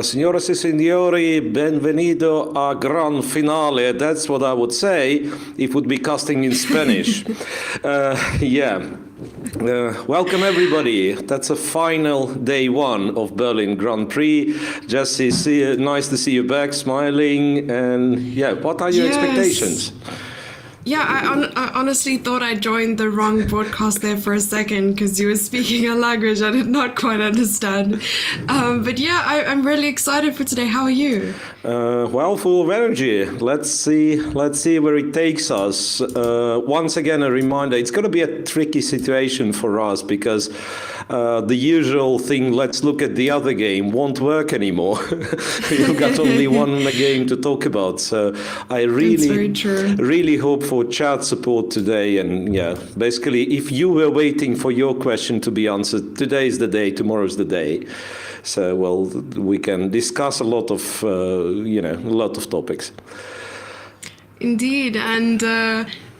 Signoras e signori, benvenido a Gran Finale. That's what I would say if it would be casting in Spanish. Welcome everybody. That's a final day one of Berlin Grand Prix. Jesse, nice to see you back, smiling. And yeah, what are your expectations? Yeah, I honestly thought I joined the wrong broadcast there for a second because you were speaking a language I did not quite understand. But yeah, I'm really excited for today. How are you? Well, full of energy. Let's see where it takes us. Once again, a reminder, it's going to be a tricky situation for us because the usual thing, let's look at the other game, won't work anymore. You've got only one game to talk about. So I really hope for chat support today. And yeah, basically, if you were waiting for your question to be answered, today's the day, tomorrow's the day. So, well, we can discuss a lot of topics. Indeed. And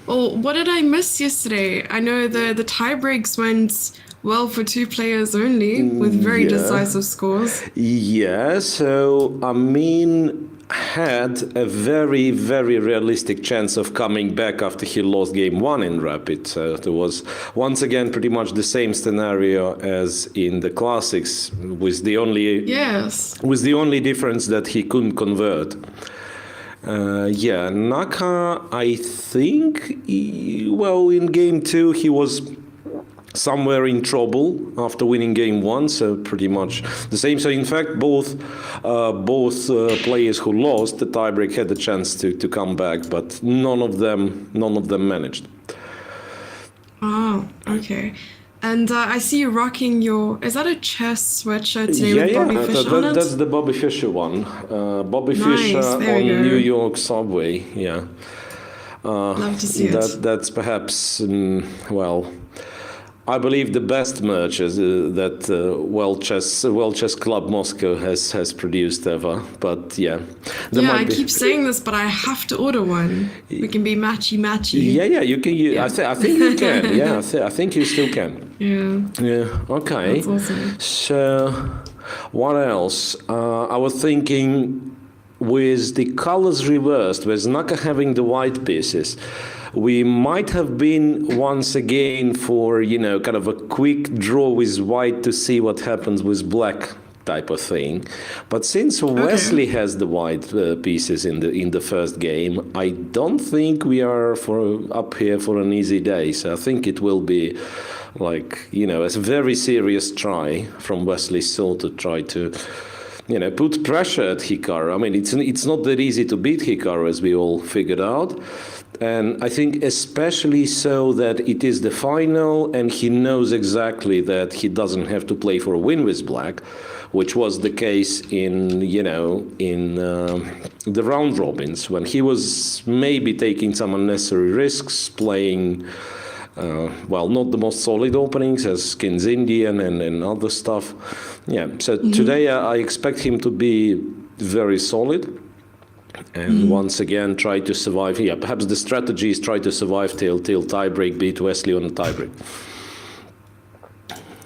what did I miss yesterday? I know the tie breaks went well for two players only with very decisive scores. Yeah, so Amin had a very, very realistic chance of coming back after he lost game one in Rapid. So there was once again pretty much the same scenario as in the classics, with the only difference that he couldn't convert. Naka, I think, in game two he was somewhere in trouble after winning game one, so pretty much the same. So in fact, both players who lost the tiebreak had the chance to come back, but none of them managed. Oh, okay. And I see you rocking is that a chess sweatshirt today with Bobby Fischer on it? That's the Bobby Fischer one. Bobby Fischer on New York subway. Yeah. Love to see it. That's perhaps I believe the best merch that World Chess Club Moscow has produced ever. But yeah, I keep saying this, but I have to order one. We can be matchy. Yeah, you can. I think you can. Yeah, I think you still can. Yeah. Okay. That's awesome. So, what else? I was thinking, with the colors reversed, with Naka having the white pieces, we might have been once again for, kind of a quick draw with white to see what happens with black type of thing. But since Wesley has the white pieces in the first game, I don't think we are up here for an easy day. So I think it will be a very serious try from Wesley Saul to try to put pressure at Hikaru. I mean, it's not that easy to beat Hikaru, as we all figured out. And I think especially so that it is the final and he knows exactly that he doesn't have to play for a win with black, which was the case in the round robins, when he was maybe taking some unnecessary risks, playing not the most solid openings as Kings Indian and other stuff. Yeah, so today I expect him to be very solid. And once again, try to survive. Yeah, perhaps the strategy is try to survive till tiebreak, beat Wesley on the tiebreak.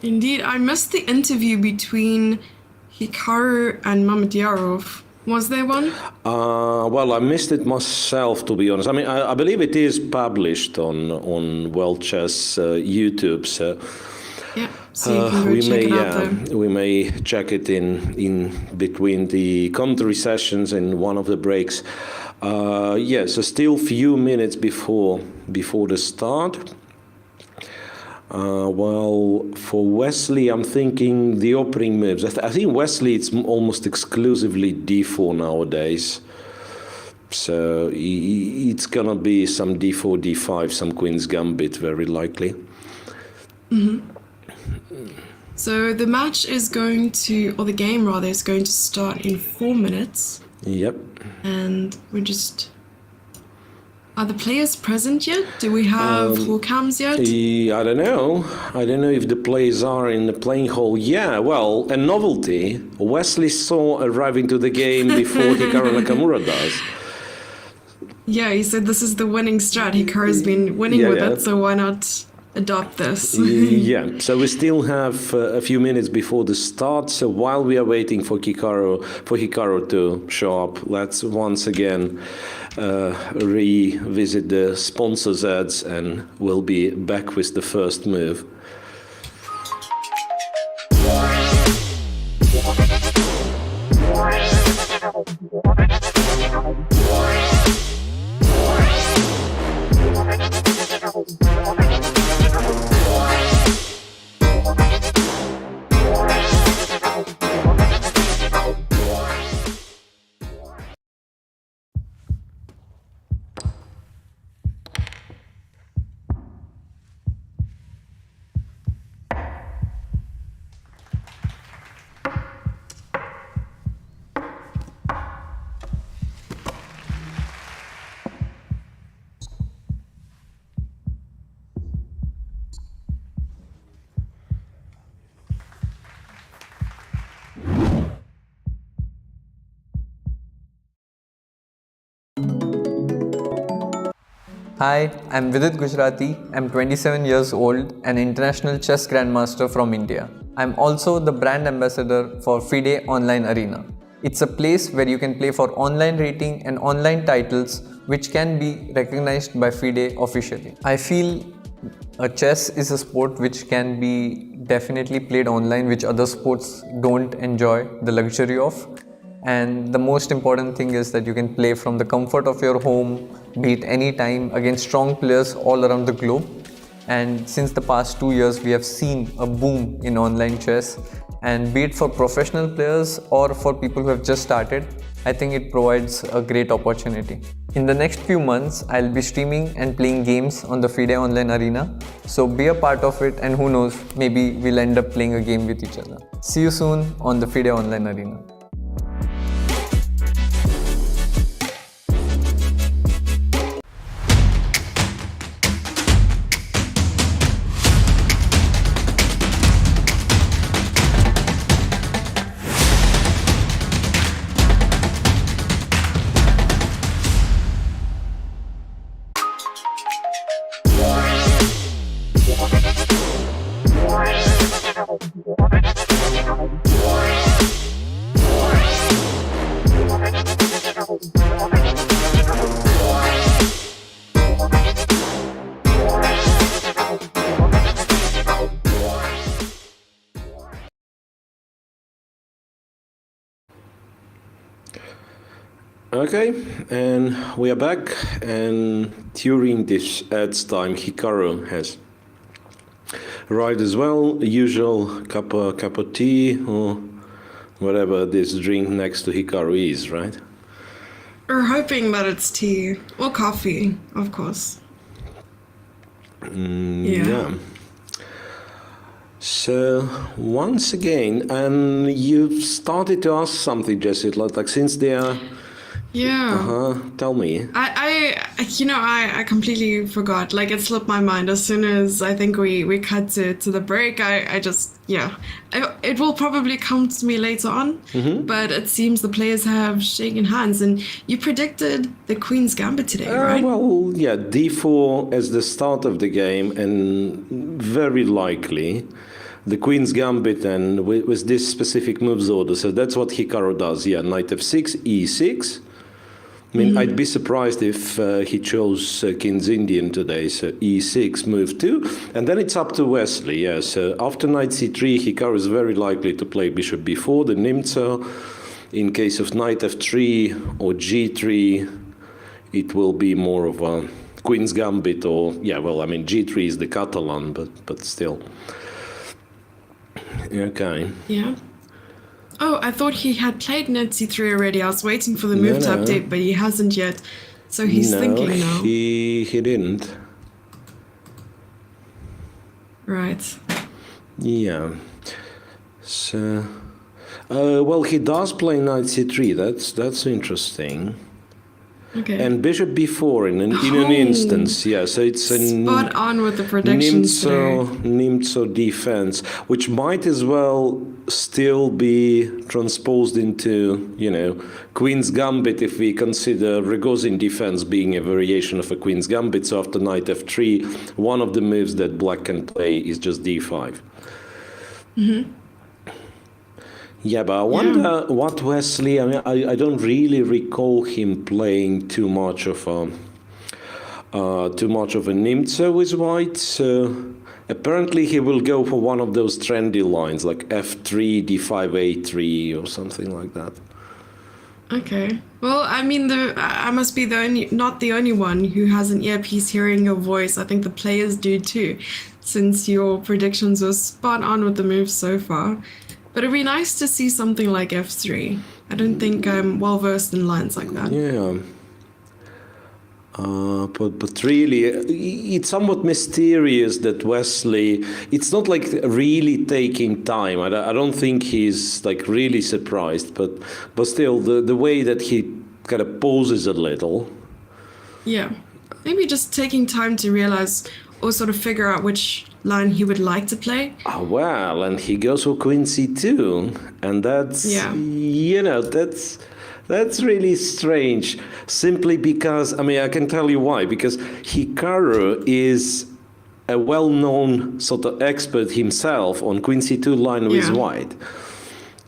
Indeed, I missed the interview between Hikaru and Mamedyarov. Was there one? I missed it myself, to be honest. I mean, I believe it is published on World Chess YouTube. So. Yeah, so you can go check it out there. We may check it in between the commentary sessions in one of the breaks. So still few minutes before the start. For Wesley, I'm thinking the opening moves. I think Wesley, it's almost exclusively d4 nowadays. So it's gonna be some d4, d5, some Queen's Gambit, very likely. So the match is the game rather, is going to start in 4 minutes. Yep. And we're just Are the players present yet? Do we have full cams yet? I don't know. I don't know if the players are in the playing hall. Yeah, well, a novelty. Wesley saw arrive into the game before Hikaru Nakamura does. Yeah, he said this is the winning strat. Hikaru's been winning with it, so why not adopt this? Yeah, so we still have a few minutes before the start. So while we are waiting for Hikaru to show up, let's once again revisit the sponsors ads, and we'll be back with the first move. Hi, I'm Vidit Gujarati. I'm 27 years old, an international chess grandmaster from India. I'm also the brand ambassador for FIDE Online Arena. It's a place where you can play for online rating and online titles which can be recognized by FIDE officially. I feel chess is a sport which can be definitely played online, which other sports don't enjoy the luxury of. And the most important thing is that you can play from the comfort of your home, be it any time, against strong players all around the globe. And since the past 2 years, we have seen a boom in online chess. And be it for professional players or for people who have just started, I think it provides a great opportunity. In the next few months, I'll be streaming and playing games on the FIDE Online Arena. So be a part of it, and who knows, maybe we'll end up playing a game with each other. See you soon on the FIDE Online Arena. Okay, and we are back, and during this ads time, Hikaru has arrived as well. Usual cup of tea or whatever this drink next to Hikaru is, right? We're hoping that it's tea or coffee, of course. Yeah. So once again, you've started to ask something, Jesse. Like since they are. Yeah. Tell me. I completely forgot. Like it slipped my mind as soon as I think we cut to the break. It will probably come to me later on. But it seems the players have shaken hands, and you predicted the Queen's Gambit today, right? Well, yeah, d4 as the start of the game, and very likely the Queen's Gambit, and with this specific moves order. So that's what Hikaru does. Yeah, knight f6, e6. I mean, I'd be surprised if he chose King's Indian today. So e6, move 2. And then it's up to Wesley. Yeah, so after knight c3, Hikaru is very likely to play bishop b4, the Nimzo. In case of knight f3 or g3, it will be more of a Queen's Gambit, or, g3 is the Catalan, but still. Okay. Yeah. Oh, I thought he had played knight c3 already. I was waiting for the move to update, but he hasn't yet. So he's thinking now. He didn't. Right. Yeah. So, well, he does play knight c3. That's interesting. Okay. and bishop b4 in an instance. Yeah, so it's a spot on with the predictions today. Nimzo defense, which might as well still be transposed into, Queen's Gambit if we consider Rogozin defense being a variation of a Queen's Gambit. So after knight f3, one of the moves that black can play is just d5. Mm-hmm. Yeah, but I wonder what Wesley. I mean, I don't really recall him playing too much of a Nimzo with white. So apparently he will go for one of those trendy lines like f3, d5, a3, or something like that. Okay. Well, I mean, I must be not the only one who has an earpiece hearing your voice. I think the players do too, since your predictions were spot on with the moves so far. But it'd be nice to see something like f3. I don't think I'm well versed in lines like that. Yeah. But really, it's somewhat mysterious that Wesley. It's not like really taking time. I don't think he's like really surprised. But still, the way that he kind of poses a little. Yeah, maybe just taking time to realize or sort of figure out which line he would like to play. Oh, well, and he goes for queen c2, and that's that's really strange. Simply because I can tell you why. Because Hikaru is a well-known sort of expert himself on queen c2 line with white.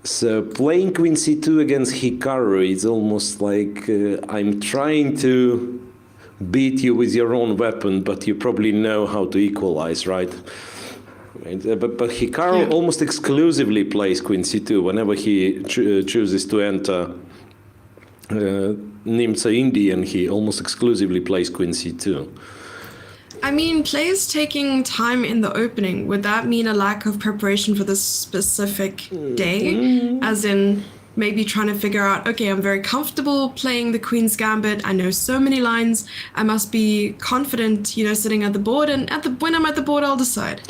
So playing queen c2 against Hikaru is almost like I'm trying to beat you with your own weapon, but you probably know how to equalize, right? But Hikaru almost exclusively plays queen c2 whenever he chooses to enter Nimzo Indian. He almost exclusively plays queen c2. I mean, players taking time in the opening, would that mean a lack of preparation for this specific day? As in, maybe trying to figure out, okay, I'm very comfortable playing the Queen's Gambit. I know so many lines. I must be confident, sitting at the board. And when I'm at the board, I'll decide.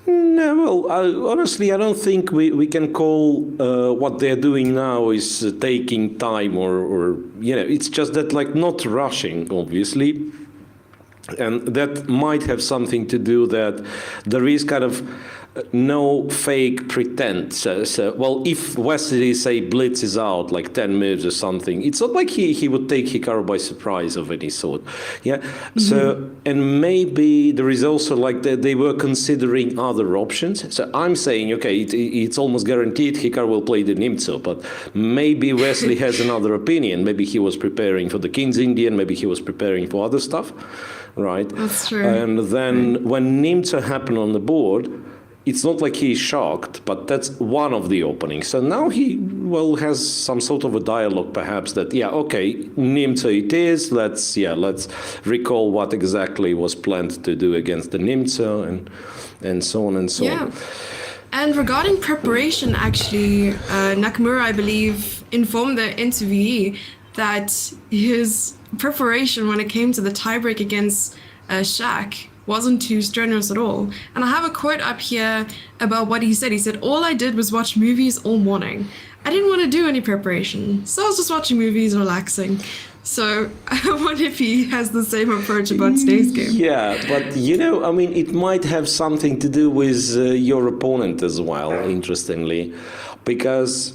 No, well, honestly, I don't think we can call what they're doing now is taking time or it's just that like not rushing, obviously. And that might have something to do that there is kind of no fake pretense. So, well, if Wesley, say, blitzes out like 10 moves or something, it's not like he would take Hikaru by surprise of any sort. Yeah. Mm-hmm. So, and maybe there is also like they were considering other options. So I'm saying, okay, it's almost guaranteed Hikaru will play the Nimzo, but maybe Wesley has another opinion. Maybe he was preparing for the King's Indian, maybe he was preparing for other stuff, right? That's true. And then when Nimzo happened on the board, it's not like he's shocked, but that's one of the openings. So now he, has some sort of a dialogue perhaps that, okay, Nimzo it is, let's recall what exactly was planned to do against the Nimzo and so on and so on. And regarding preparation, actually, Nakamura, I believe, informed the interviewee that his preparation when it came to the tiebreak against Shaq wasn't too strenuous at all. And I have a quote up here about what he said. He said, "All I did was watch movies all morning. I didn't want to do any preparation. So I was just watching movies, relaxing." So I wonder if he has the same approach about today's game. Yeah, but it might have something to do with your opponent as well, interestingly. Because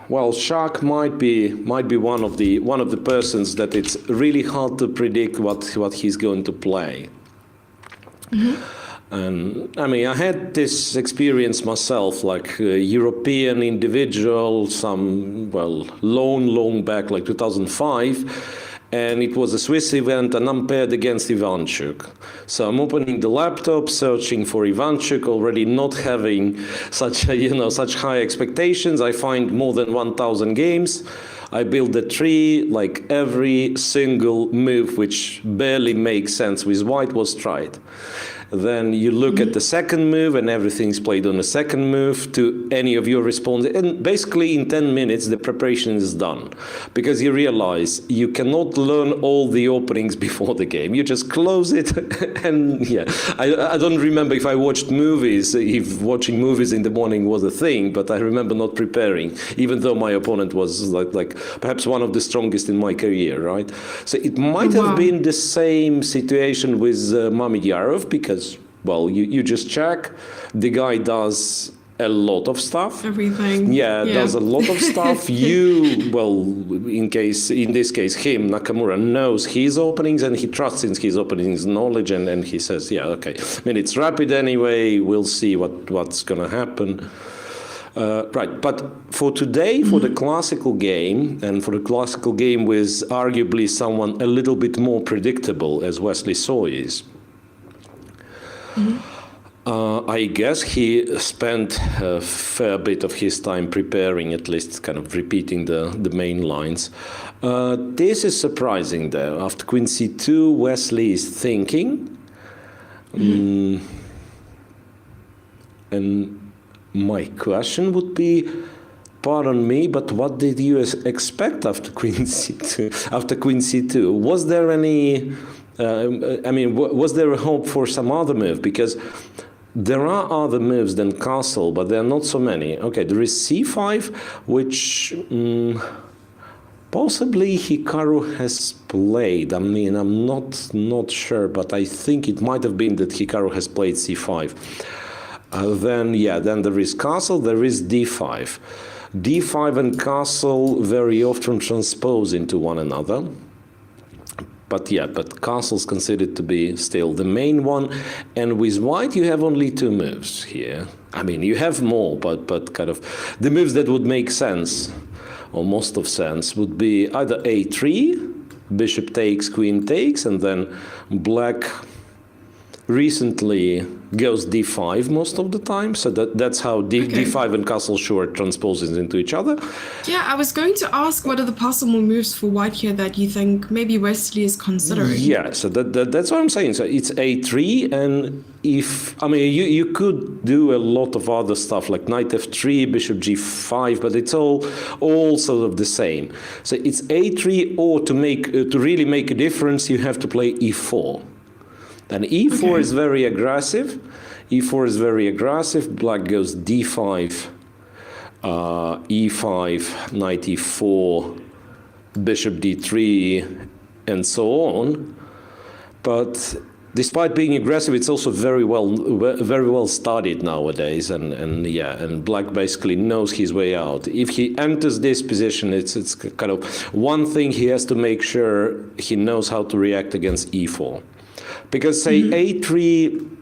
Shaq might be one of the persons that it's really hard to predict what he's going to play. Mm-hmm. And I had this experience myself, like a European individual, long back, like 2005. And it was a Swiss event, and I'm paired against Ivanchuk. So I'm opening the laptop, searching for Ivanchuk, already not having such high expectations. I find more than 1,000 games. I build the tree, like every single move which barely makes sense with white was tried. Then you look at the second move and everything's played on the second move to any of your responses. And basically in 10 minutes, the preparation is done. Because you realize you cannot learn all the openings before the game. You just close it and yeah. I don't remember if I watched movies, if watching movies in the morning was a thing, but I remember not preparing, even though my opponent was like perhaps one of the strongest in my career, right? So it might have been the same situation with Mamedov, because, well, you just check, the guy does a lot of stuff. Everything. Yeah, does a lot of stuff. You, well, in this case, him, Nakamura, knows his openings and he trusts in his openings knowledge, and he says, yeah, okay, I mean, it's rapid anyway, we'll see what's going to happen. Right, but for today, for the classical game, and for the classical game with arguably someone a little bit more predictable, as Wesley So is, I guess he spent a fair bit of his time preparing, at least kind of repeating the main lines. This is surprising, though. After Queen C2, Wesley is thinking. And my question would be, pardon me, but what did you expect after Queen C2? After Queen C2, was there any? Was there a hope for some other move? Because there are other moves than castle, but there are not so many. Okay, there is C5, which possibly Hikaru has played. I mean, I'm not sure, but I think it might have been that Hikaru has played C5. Then there is castle, there is D5. D5 and castle very often transpose into one another. But castle's considered to be still the main one. And with white, you have only two moves here. I mean, you have more, but kind of the moves that would make sense, or most of sense, would be either A3, bishop takes, queen takes, and then black recently goes D5 most of the time, so that's how D5 and castle short transposes into each other. Yeah, I was going to ask what are the possible moves for white here that you think maybe Wesley is considering. Yeah, so that's what I'm saying. So it's A3, and you could do a lot of other stuff like knight F3, bishop G5, but it's all sort of the same. So it's A3, or to really make a difference, you have to play E4. And E4 is very aggressive. E4 is very aggressive. Black goes D5, E5, knight E4, bishop D3, and so on. But despite being aggressive, it's also very well studied nowadays. And black basically knows his way out. If he enters this position, it's kind of one thing he has to make sure he knows how to react against E4. Because, say, A3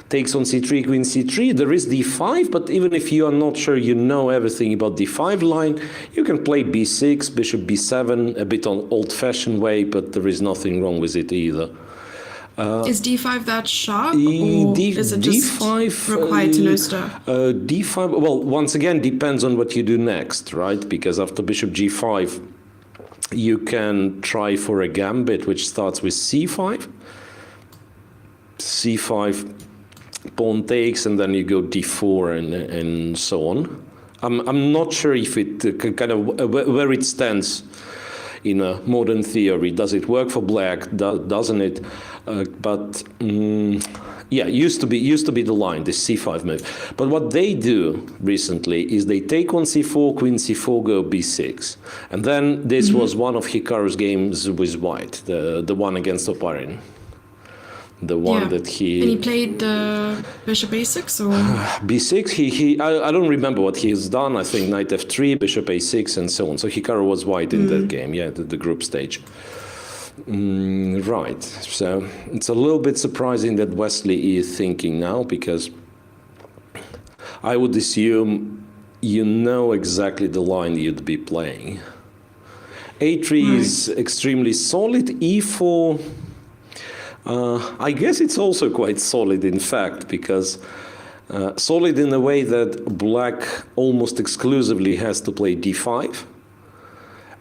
takes on C3, queen C3, there is D5, but even if you are not sure you know everything about D5 line, you can play B6, bishop B7, a bit on old-fashioned way, but there is nothing wrong with it either. Is D5 that sharp, or is it just D5, required to know stuff? D5, well, once again, depends on what you do next, right? Because after bishop G5, you can try for a gambit, which starts with C5. C5, pawn takes, and then you go D4 and so on. I'm not sure if it kind of where it stands in a modern theory. Does it work for black? Doesn't it? Used to be the line, this C5 move. But what they do recently is they take on C4, queen C4, go B6. And then this was one of Hikaru's games with white, the one against Oparin. The one that he... And he played the bishop A6, or...? B6, I don't remember what he has done. I think knight F3, bishop A6, and so on. So Hikaru was white in that game, the group stage. Right, so it's a little bit surprising that Wesley is thinking now, because I would assume you know exactly the line you'd be playing. A3 is extremely solid. E4, I guess it's also quite solid, in fact, because solid in a way that black almost exclusively has to play D5.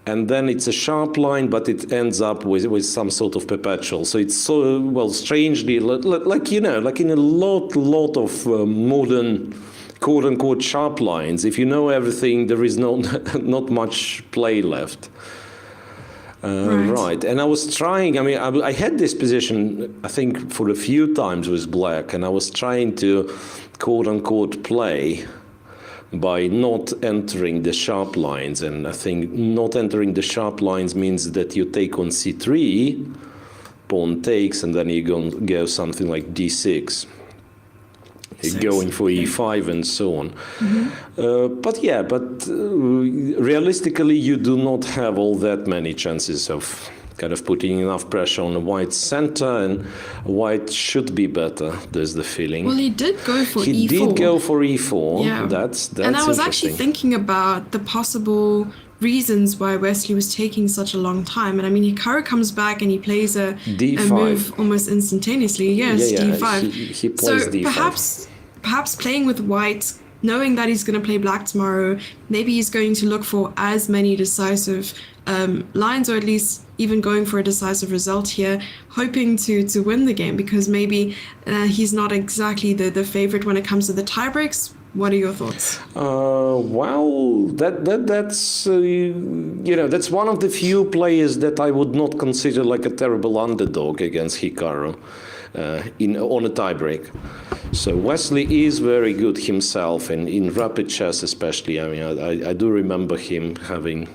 and then it's a sharp line, but it ends up with some sort of perpetual. So it's so, well, strangely, like, you know, like in a lot of modern quote-unquote sharp lines, if you know everything, there is not much play left. Right. And I was trying, I mean, I had this position, I think, for a few times with black, and I was trying to quote-unquote play by not entering the sharp lines. And I think not entering the sharp lines means that you take on c3, pawn takes, and then you go something like d6. Going for e5 and so on. But realistically, you do not have all that many chances of kind of putting enough pressure on the white center, and white should be better. There's the feeling. Well, he did go for e4. He did go for e4. Yeah. That's and I was actually thinking about the possible reasons why Wesley was taking such a long time. And I mean, Hikaru comes back and he plays a move almost instantaneously. Yes, d5. He plays d5. Perhaps playing with white, knowing that he's going to play black tomorrow, maybe he's going to look for as many decisive lines, or at least even going for a decisive result here, hoping to win the game, because maybe he's not exactly the favorite when it comes to the tiebreaks. What are your thoughts? Well, that's you know, that's one of the few players that I would not consider like a terrible underdog against Hikaru on a tiebreak. So Wesley is very good himself, and in rapid chess especially. I mean, I do remember him having,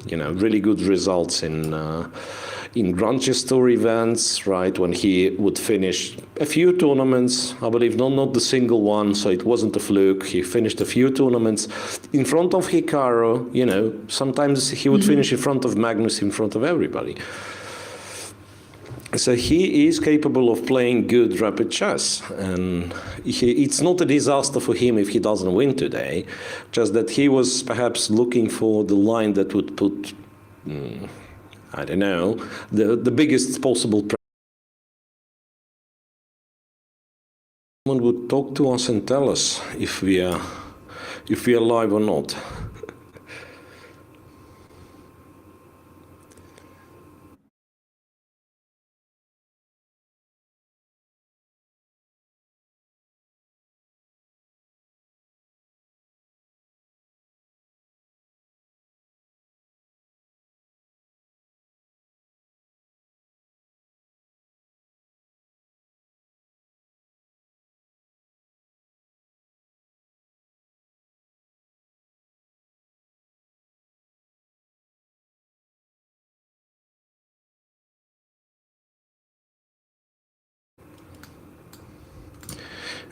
you know, really good results in Grand Chess Tour events, right, when he would finish a few tournaments, I believe, not the single one, so it wasn't a fluke. He finished a few tournaments in front of Hikaru, you know, sometimes he would finish in front of Magnus, in front of everybody. So he is capable of playing good rapid chess, and it's not a disaster for him if he doesn't win today, just that he was perhaps looking for the line that would put, I don't know, the biggest possible pressure. Someone would talk to us and tell us if we are live or not.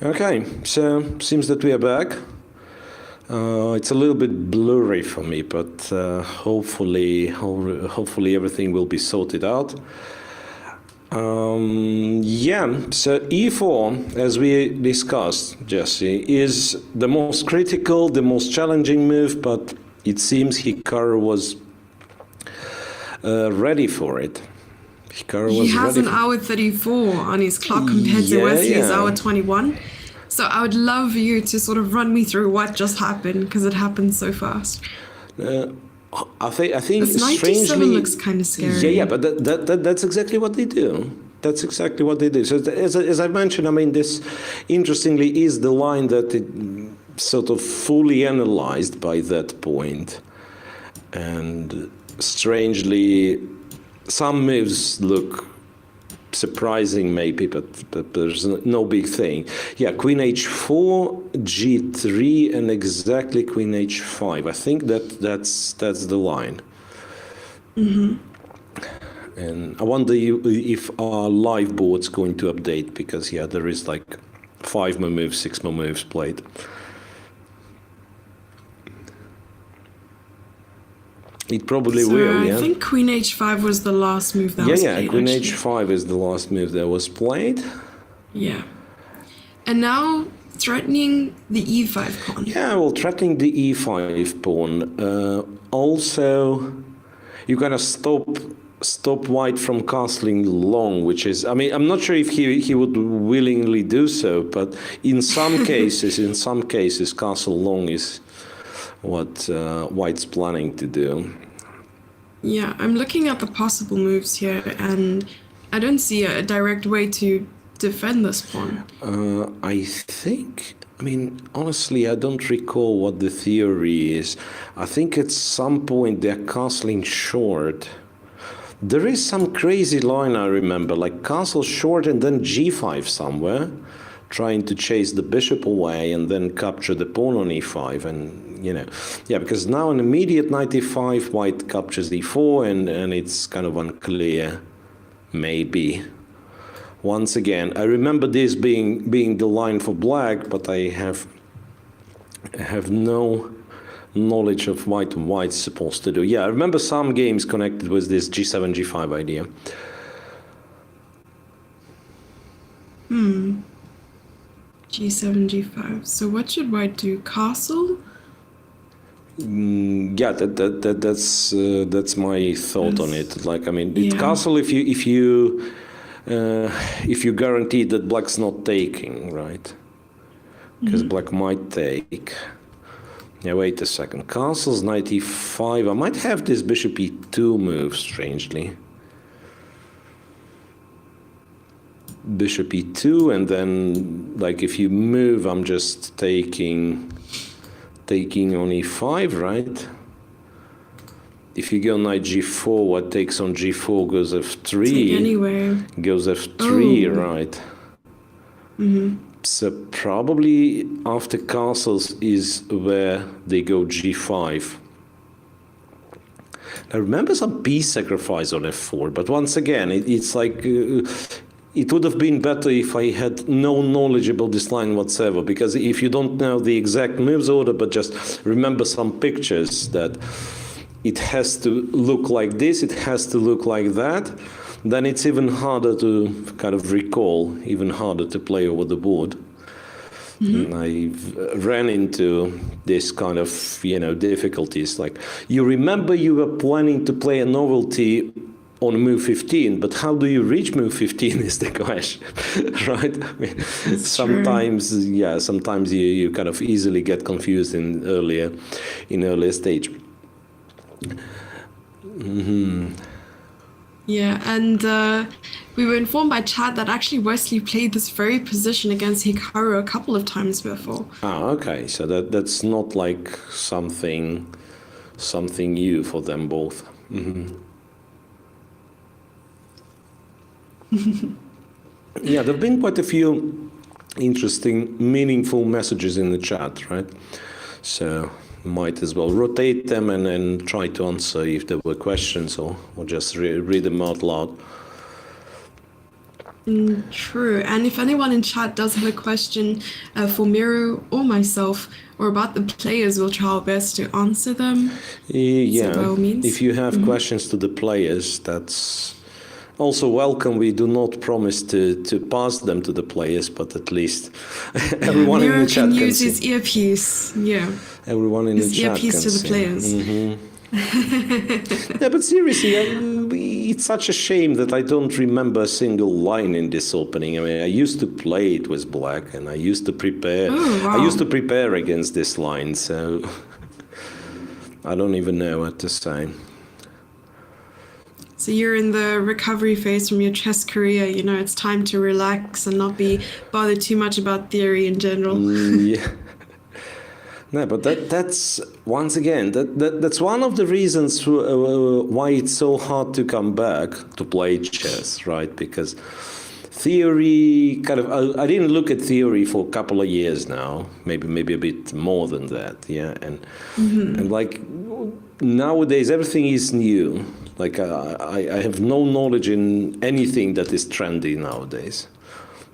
Okay, so seems that we are back. It's a little bit blurry for me, but hopefully everything will be sorted out. Yeah, so e4, as we discussed, Jesse, is the most critical, the most challenging move, but it seems Hikaru was ready for it. He has an hour 34 on his clock compared to Wesley's hour 21. So I would love you to sort of run me through what just happened, because it happened so fast. I think this 97 strangely looks kind of scary. Yeah, but that's exactly what they do. That's exactly what they do. So as I mentioned, I mean, this interestingly is the line that it sort of fully analyzed by that point, and strangely, some moves look surprising maybe, but there's no big thing. Yeah, Queen H4, G3, and exactly Queen H5. I think that's the line. And I wonder if our live board's going to update, because yeah, there is like 5 more moves, 6 more moves played. It probably will, yeah. I think Queen H5 was the last move that was played. Yeah, Queen H5 is the last move that was played. Yeah. And now threatening the E5 pawn. Yeah, well, threatening the E5 pawn. Also, you gotta stop white from castling long, which is, I mean, I'm not sure if he would willingly do so, but in some cases, castle long is what white's planning to do. Yeah, I'm looking at the possible moves here, and I don't see a direct way to defend this pawn. I mean, honestly, I don't recall what the theory is. I think at some point they're castling short. There is some crazy line I remember, like castle short and then g5 somewhere, trying to chase the bishop away and then capture the pawn on e5. And, you know, yeah, because now an immediate knight e5, white captures e4, and it's kind of unclear, maybe. Once again, I remember this being the line for black, but I have no knowledge of what white's supposed to do. Yeah, I remember some games connected with this g7, g5 idea. G7, G5. So what should white do? Castle? Yeah, that's my thought on it. Like, I mean, Yeah. castle if you guarantee that black's not taking, right? Because black might take. Yeah, wait a second. Castle's knight e5. I might have this bishop e2 move, strangely. Bishop e2, and then, like, if you move, I'm just taking on e5, right? If you go knight g4, what takes on g4 goes f3. Take anyway. Goes f3, Oh. right? So probably after castles is where they go g5. I remember some piece sacrifice on f4, but once again, it's like it would have been better if I had no knowledge about this line whatsoever, because if you don't know the exact moves order, but just remember some pictures that it has to look like this, it has to look like that, then it's even harder to kind of recall, even harder to play over the board. And I've ran into this kind of, difficulties. Like, you remember you were planning to play a novelty on move 15, but how do you reach move 15 is the question, right? I mean, sometimes you kind of easily get confused in earlier stage. Yeah, and we were informed by chat that actually Wesley played this very position against Hikaru a couple of times before. Ah, okay. So that's not like something new for them both. Yeah, there have been quite a few interesting, meaningful messages in the chat, right? So might as well rotate them and try to answer if there were questions, or just read them out loud. True. And if anyone in chat does have a question for Miro or myself or about the players, we'll try our best to answer them. Yeah, by all means. if you have questions to the players, that's also welcome. We do not promise to pass them to the players, but at least everyone Miro in the chat can can use see. his earpiece. Yeah. Everyone in His the chat earpiece can to the see. players. Yeah, but seriously, it's such a shame that I don't remember a single line in this opening. I mean, I used to play it with black, and I used to prepare. Oh, wow. I used to prepare against this line, so I don't even know what to say. So you're in the recovery phase from your chess career. It's time to relax and not be bothered too much about theory in general. Yeah. No, but that's once again that's one of the reasons why it's so hard to come back to play chess, right? Because theory I didn't look at theory for a couple of years now, maybe a bit more than that, yeah. And like nowadays everything is new. Like I have no knowledge in anything that is trendy nowadays.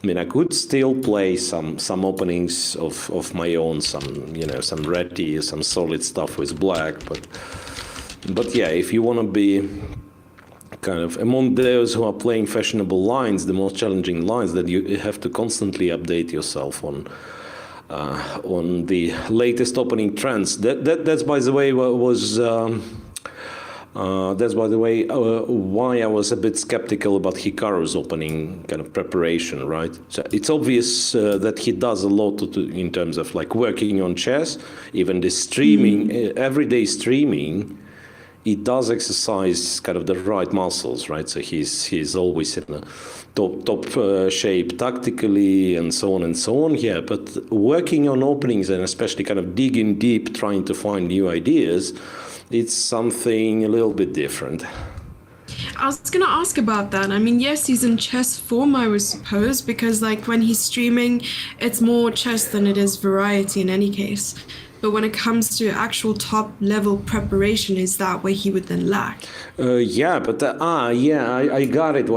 I mean, I could still play some openings of my own, some ready, some solid stuff with black, but yeah, if you want to be kind of among those who are playing fashionable lines, the most challenging lines, that you have to constantly update yourself on the latest opening trends. That's by the way what was. That's, by the way, why I was a bit skeptical about Hikaru's opening kind of preparation, right? So it's obvious that he does a lot in terms of like working on chess, even the streaming, everyday streaming he does exercise kind of the right muscles, right? So he's always in a top shape tactically and so on and so on. Yeah, but working on openings and especially kind of digging deep, trying to find new ideas, it's something a little bit different. I was going to ask about that. I mean, yes, he's in chess form, I would suppose, because like when he's streaming, it's more chess than it is variety in any case. But when it comes to actual top level preparation, is that where he would then lack? Yeah, but I got it.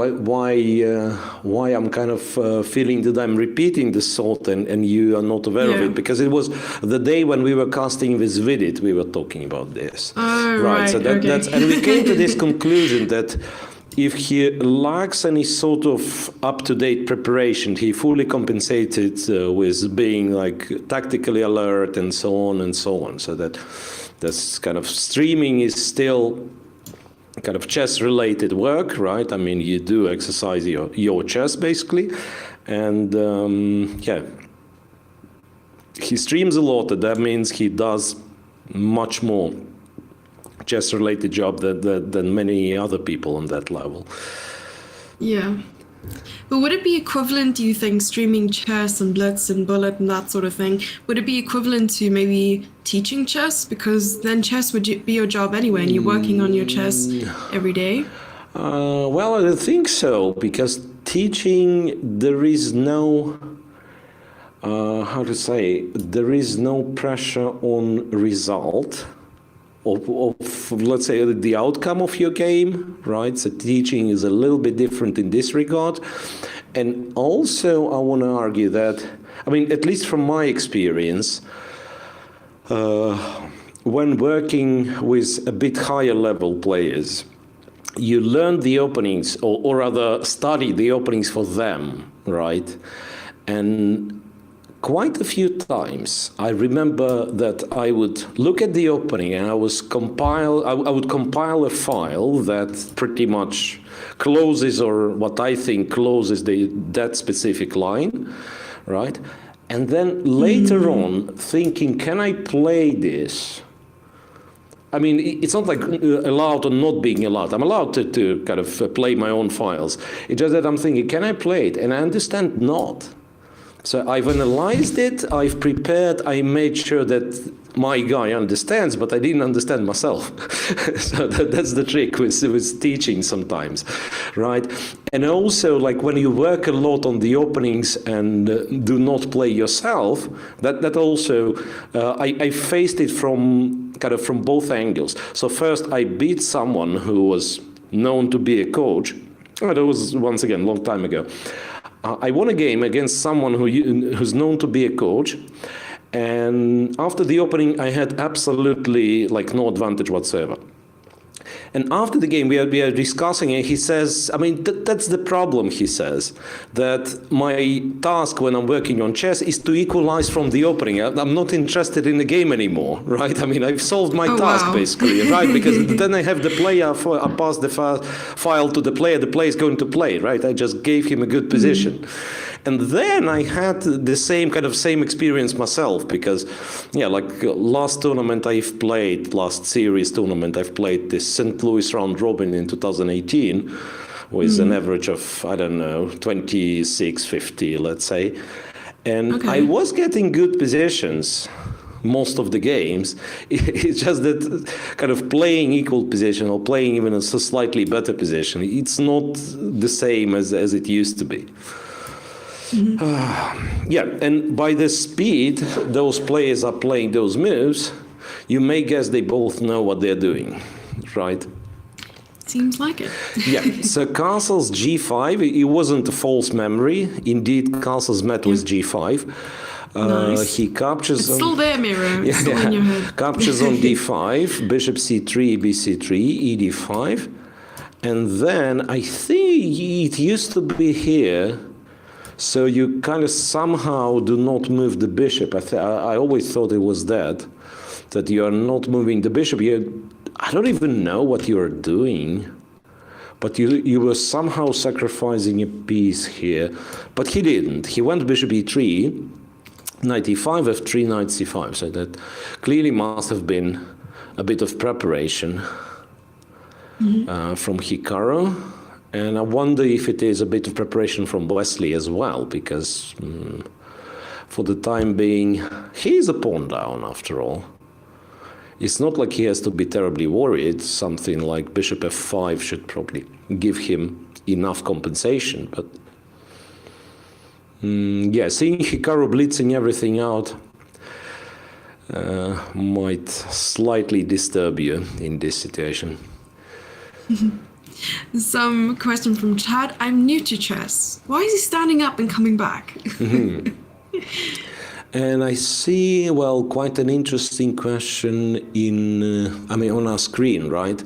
Why I'm kind of feeling that I'm repeating this thought and you are not aware of it, because it was the day when we were casting with Vidit, we were talking about this. Oh, right. So that's and we came to this conclusion that if he lacks any sort of up-to-date preparation, he fully compensated with being like tactically alert and so on and so on. So that's kind of streaming is still kind of chess-related work, right? I mean, you do exercise your chess basically, and he streams a lot. That means he does much more chess-related job than many other people on that level. Yeah. But would it be equivalent, do you think, streaming chess and blitz and bullet and that sort of thing, would it be equivalent to maybe teaching chess? Because then chess would be your job anyway, and you're working on your chess every day? Well, I don't think so, because teaching, there is no, there is no pressure on result. Of let's say the outcome of your game, right? So teaching is a little bit different in this regard. And also I want to argue that, I mean, at least from my experience, when working with a bit higher level players, you learn the openings or rather study the openings for them, right? And quite a few times, I remember that I would look at the opening and I would compile a file that pretty much closes, or what I think closes that specific line, right? And then later on, thinking, can I play this? I mean, it's not like allowed or not being allowed. I'm allowed to kind of play my own files. It's just that I'm thinking, can I play it? And I understand not. So I've analyzed it, I've prepared, I made sure that my guy understands, but I didn't understand myself. So that's the trick with teaching sometimes, right? And also, like when you work a lot on the openings and do not play yourself, that also, I faced it from both angles. So first I beat someone who was known to be a coach. That was, once again, a long time ago. I won a game against someone who's known to be a coach, and after the opening, I had absolutely like no advantage whatsoever. And after the game, we are discussing it. He says, I mean, that's the problem, he says, that my task when I'm working on chess is to equalize from the opening. I'm not interested in the game anymore, right? I mean, I've solved my task, basically, right? Because then I have the player, I pass the file to the player is going to play, right? I just gave him a good position. And then I had the same experience myself, because, yeah, like last series tournament, I've played this St. Louis round robin in 2018 with an average of, I don't know, 26-50, let's say. And I was getting good positions most of the games. It's just that kind of playing equal position or playing even a slightly better position, it's not the same as it used to be. Yeah, and by the speed those players are playing those moves, you may guess they both know what they're doing, right? Seems like it. Yeah, so castles g5, it wasn't a false memory. Indeed, castles met with g5. Nice. He captures... It's still there, Miro. It's still in your head. Captures on d5, bishop c3, bc3, ed5. And then I think it used to be here. So you kind of somehow do not move the bishop. I always thought it was that you are not moving the bishop. I don't even know what you are doing, but you were somehow sacrificing a piece here. But he didn't. He went bishop e3, knight e5, f3, knight c5. So that clearly must have been a bit of preparation. from Hikaru. And I wonder if it is a bit of preparation from Wesley as well, because for the time being, he's a pawn down after all. It's not like he has to be terribly worried. Something like bishop f5 should probably give him enough compensation. But yeah, seeing Hikaru blitzing everything out might slightly disturb you in this situation. Some question from chat. I'm new to chess. Why is he standing up and coming back? And I see, well, quite an interesting question on our screen, right?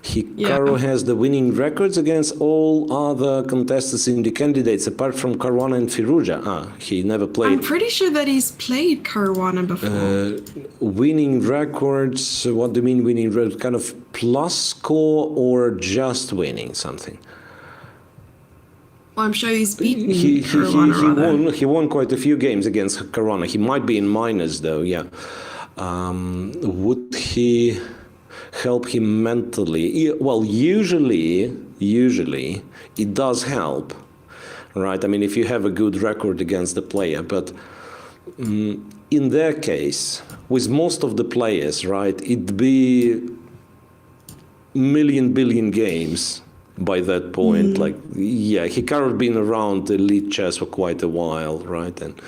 Hikaru has the winning records against all other contestants in the candidates, apart from Caruana and Firouzja. He never played. I'm pretty sure that he's played Caruana before. Winning records, what do you mean winning records? Kind of plus score or just winning something? Well, I'm sure he's beaten Caruana. He won quite a few games against Caruana. He might be in minors though, yeah. Would he help him mentally? Well, usually it does help, right? I mean, if you have a good record against the player, but in their case, with most of the players, right, it'd be billion games by that point. Like, yeah, Hikaru's been around elite chess for quite a while, right? And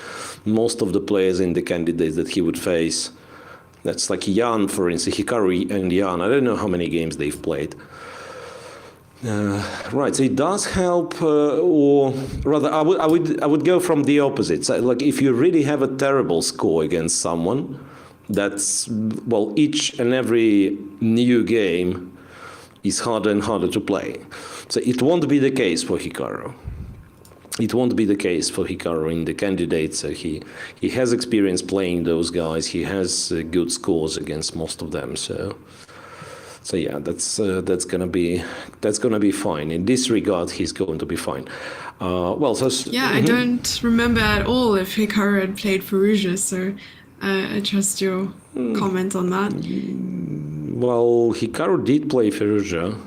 most of the players in the candidates that he would face, that's like Jan, for instance, Hikaru and Jan, I don't know how many games they've played. Right, so it does help, or rather, I would go from the opposite. So, like, if you really have a terrible score against someone, that's, well, each and every new game is harder and harder to play. So it won't be the case for Hikaru. It won't be the case for Hikaru in the candidates. He has experience playing those guys. He has good scores against most of them. So yeah, that's gonna be fine. In this regard, he's going to be fine. I don't remember at all if Hikaru had played Firouzja, so I trust your comment on that. Well, Hikaru did play Firouzja.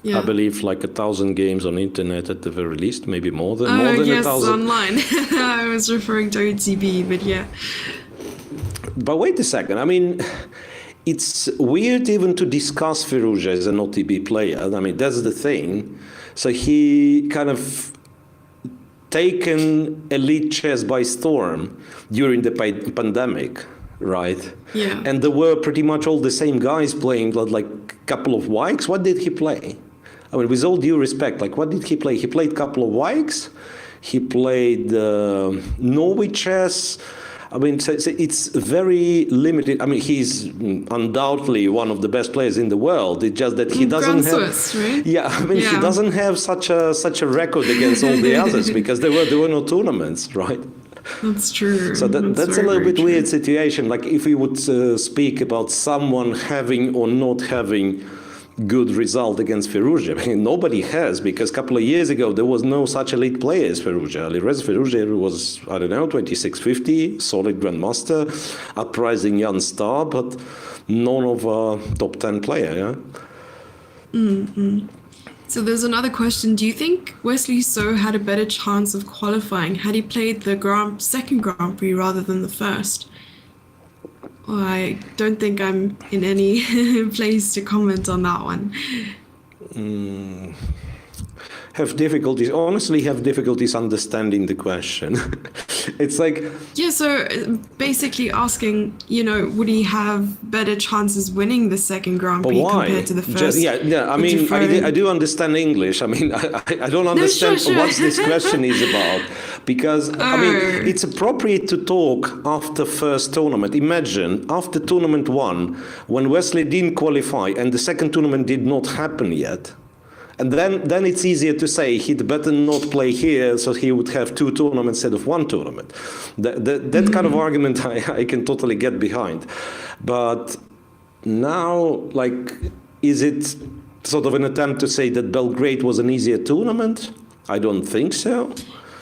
Yeah. I believe like 1,000 games on internet at the very least, maybe more than 1,000. Yes, online. I was referring to OTB, but yeah. But wait a second. I mean, it's weird even to discuss Firouzja as an OTB player. I mean, that's the thing. So he kind of taken elite chess by storm during the pandemic, right? Yeah. And there were pretty much all the same guys playing, like a couple of Wikes. What did he play? I mean, with all due respect, like, what did he play? He played a couple of Wikes. He played Norway chess. I mean, so it's very limited. I mean, he's undoubtedly one of the best players in the world. It's just that he doesn't have. Swiss, right? Yeah, I mean, he doesn't have such a record against all the others because there were no tournaments, right? That's true. So that's a little bit weird situation. Like if we would speak about someone having or not having good result against Firouzja. I mean, nobody has, because a couple of years ago there was no such elite player as Firouzja. Firouzja was, I don't know, 2650, solid Grandmaster, uprising young star, but none of a top 10 player. Yeah. Mm-hmm. So there's another question. Do you think Wesley So had a better chance of qualifying had he played the second Grand Prix rather than the first? Well, I don't think I'm in any place to comment on that one. Have difficulties understanding the question. It's like... Yeah, so basically asking, would he have better chances winning the second Grand Prix compared to the first? I mean, I do understand English. I mean, I don't understand what this question is about. Because, I mean, it's appropriate to talk after first tournament. Imagine, after tournament 1, when Wesley didn't qualify and the second tournament did not happen yet. And then it's easier to say he'd better not play here, so he would have 2 tournaments instead of 1 tournament. That kind of argument I can totally get behind. But now, like, is it sort of an attempt to say that Belgrade was an easier tournament? I don't think so.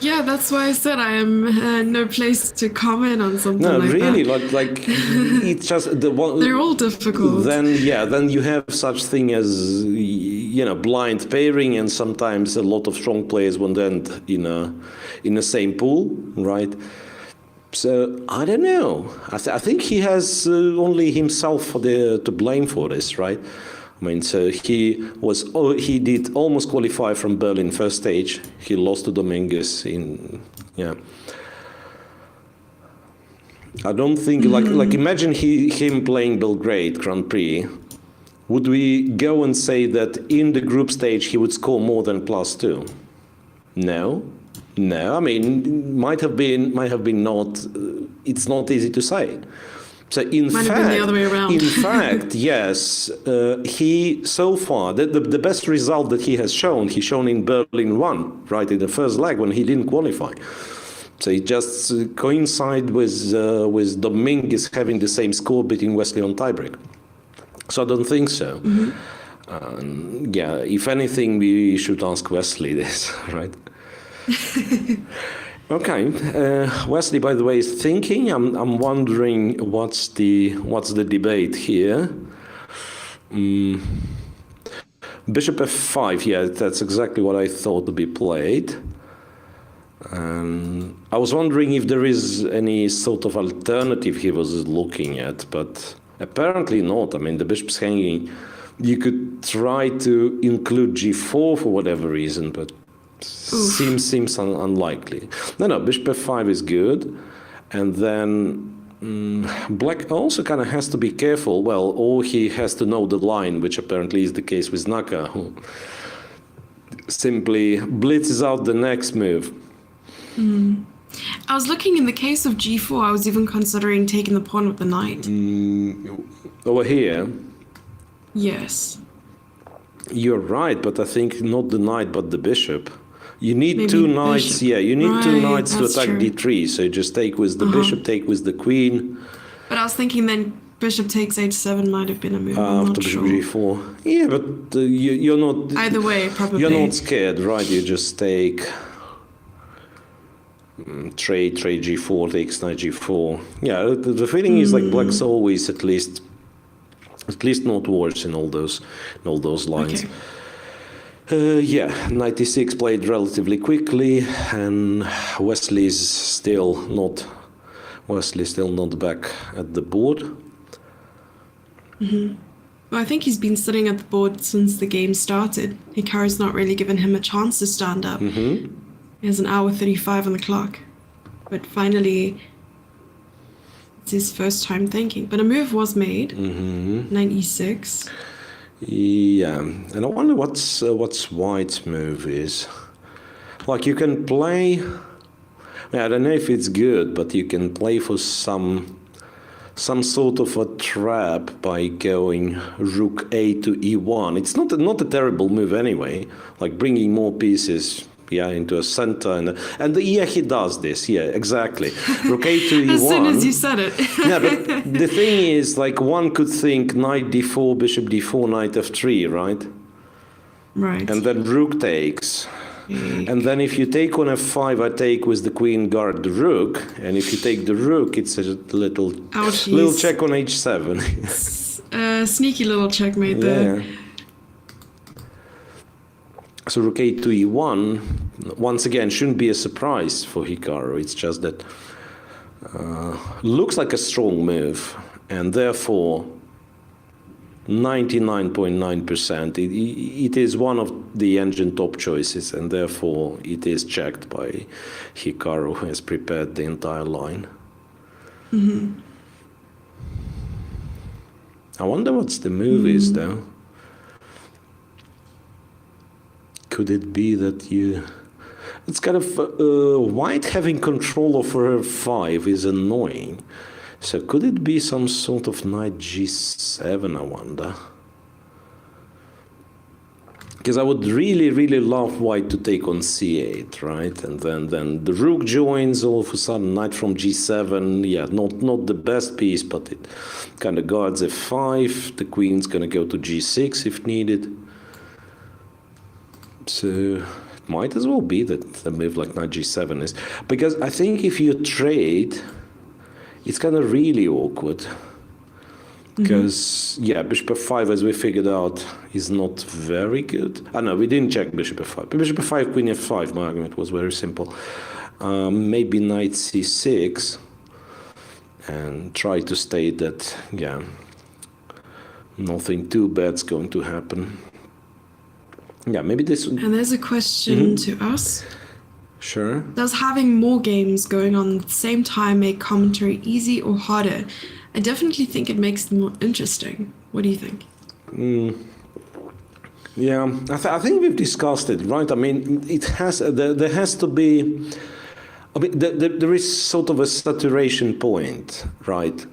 Yeah, that's why I said I am no place to comment on something No, like really, that. like it's just the one. They're all difficult. Then you have such thing as blind pairing, and sometimes a lot of strong players will end in the same pool, right? So I don't know. I think he has only himself to blame for this, right? I mean, so he did almost qualify from Berlin first stage. He lost to Dominguez I don't think like imagine him playing Belgrade Grand Prix. Would we go and say that in the group stage he would score more than +2? No. I mean, might have been not. It's not easy to say. So Might have been the other way around. in fact, yes, he so far the best result that he has shown, he's shown in Berlin 1, right in the first leg when he didn't qualify. So it just coincide with Dominguez having the same score beating Wesley on tiebreak. So I don't think so. If anything, we should ask Wesley this, right? Okay, Wesley, by the way, is thinking. I'm wondering what's the debate here. Bishop f5. Yeah, that's exactly what I thought to be played. I was wondering if there is any sort of alternative he was looking at, but apparently not. I mean, the bishop's hanging. You could try to include g4 for whatever reason, but seems unlikely. No, bishop f5 is good. And then black also kind of has to be careful. Well, or he has to know the line, which apparently is the case with Naka, who simply blitzes out the next move. I was looking in the case of g4, I was even considering taking the pawn with the knight. Over here, Yes. you're right, but I think not the knight, but the bishop. You need Maybe two knights, bishop. you need two Right, knights to that's attack true. d3, so just take with the bishop, take with the queen, But I was thinking then bishop takes h7 might have been a move. I'm after not bishop sure. g4. Yeah, but you're not... Either way, probably. You're not scared, right? You just take trade g4, takes knight g4. Yeah, the feeling is like black's always at least not worse in all those lines. Okay. Knight e6 played relatively quickly, and Wesley's still not back at the board. Well, I think he's been sitting at the board since the game started. Hikaru's not really given him a chance to stand up. He has an hour 35 on the clock. But finally, it's his first time thinking. But a move was made. Knight e6. Yeah, and I wonder what's White's move is. Like you can play. I don't know if it's good, but you can play for some sort of a trap by going rook a to e1. It's not a terrible move anyway. Like bringing more pieces. Into a center, and he does this. Yeah, exactly. Rook a to e1. As soon as you said it. Yeah, but the thing is, like, one could think knight d4, bishop d4, knight f3, right? Right. And then rook takes. And then if you take on f5, I take with the queen guard the rook. And if you take the rook, it's a little check on h7. Sneaky little checkmate there. Yeah. So rook a to e1, once again, shouldn't be a surprise for Hikaru. It's just that looks like a strong move, and therefore 99.9% it is one of the engine top choices, and therefore it is checked by Hikaru, who has prepared the entire line. I wonder what's the move is, though. Could it be that it's kind of White having control over f5 is annoying. So could it be some sort of knight g7, I wonder? Because I would really, really love White to take on c8, right? And then the rook joins, all of a sudden knight from g7. Yeah, not the best piece, but it kind of guards f5. The queen's going to go to g6 if needed. So might as well be that a move like knight g7 is, because I think if you trade, it's kind of really awkward. Because, yeah, bishop f5, as we figured out, is not very good. No, we didn't check bishop f5. Bishop f5, queen f5, my argument was very simple. Maybe knight c6, and try to state that, yeah, nothing too bad's going to happen. Yeah, maybe this... And there's a question to us. Sure. Does having more games going on at the same time make commentary easy or harder? I definitely think it makes it more interesting. What do you think? Yeah, I think we've discussed it, right? I mean, it has there has to be. I mean, there is sort of a saturation point, right?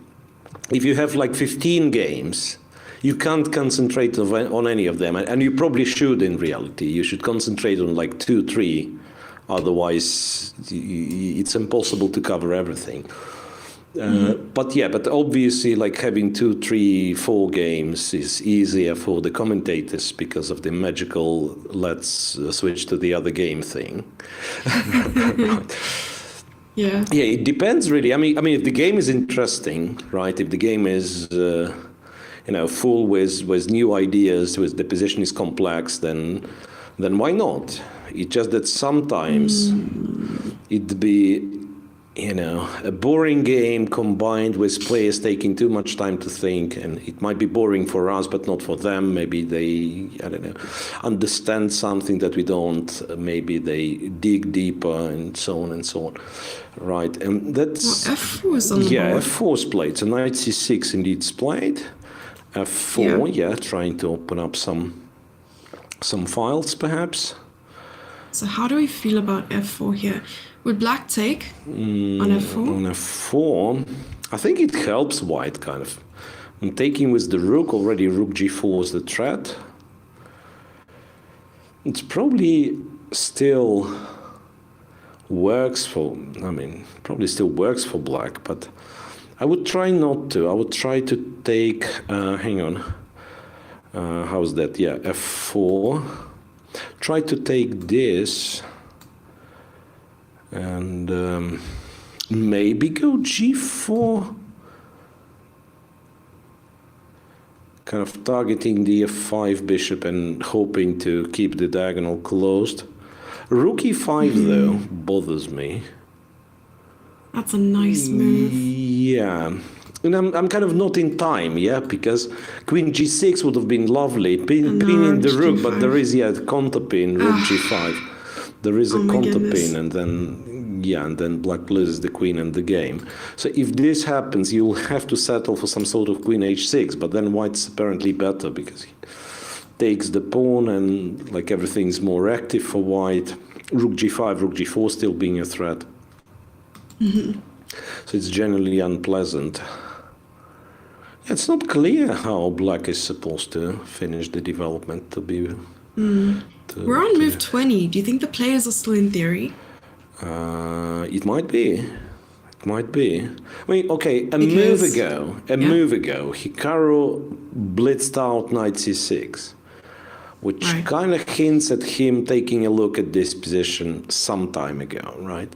If you have like 15 games, you can't concentrate on any of them, and you probably should in reality. You should concentrate on like 2, 3, otherwise it's impossible to cover everything. But obviously, like having 2, 3, 4 games is easier for the commentators because of the magical "let's switch to the other game" thing. Right. Yeah. Yeah, it depends really. I mean, if the game is interesting, right? If the game is, full with new ideas, with the position is complex, then why not? It's just that sometimes it'd be, a boring game combined with players taking too much time to think, and it might be boring for us, but not for them. Maybe they, understand something that we don't. Maybe they dig deeper, and so on and so on. Right, and that's... Well, f4 is on the yeah, board. f4 is played. So knight c6 indeed is played. f4, yeah, trying to open up some files, perhaps. So how do we feel about f4 here? Would black take on f4? On f4, I think it helps white, kind of. I'm taking with the rook, already rook g4 is the threat. It's probably still works for, probably still works for black, but I would try not to. I would try to take, hang on, how's that? Yeah, f4. Try to take this. And maybe go g4, kind of targeting the f5 bishop and hoping to keep the diagonal closed. Rook e5 though bothers me. That's a nice move. Yeah, and I'm kind of not in time, yeah, because queen g6 would have been lovely, pinning the rook, but there is a counter pin, rook g5. There is a counter pin, and then black loses the queen and the game. So if this happens, you'll have to settle for some sort of queen h6, but then white's apparently better because he takes the pawn and like everything's more active for white. Rook g5, rook g4 still being a threat. So it's generally unpleasant. It's not clear how black is supposed to finish the development to be... We're on move 20. Do you think the players are still in theory? It might be. It might be. I mean, okay, a move ago, Hikaru blitzed out knight c6, which kind of hints at him taking a look at this position some time ago, right?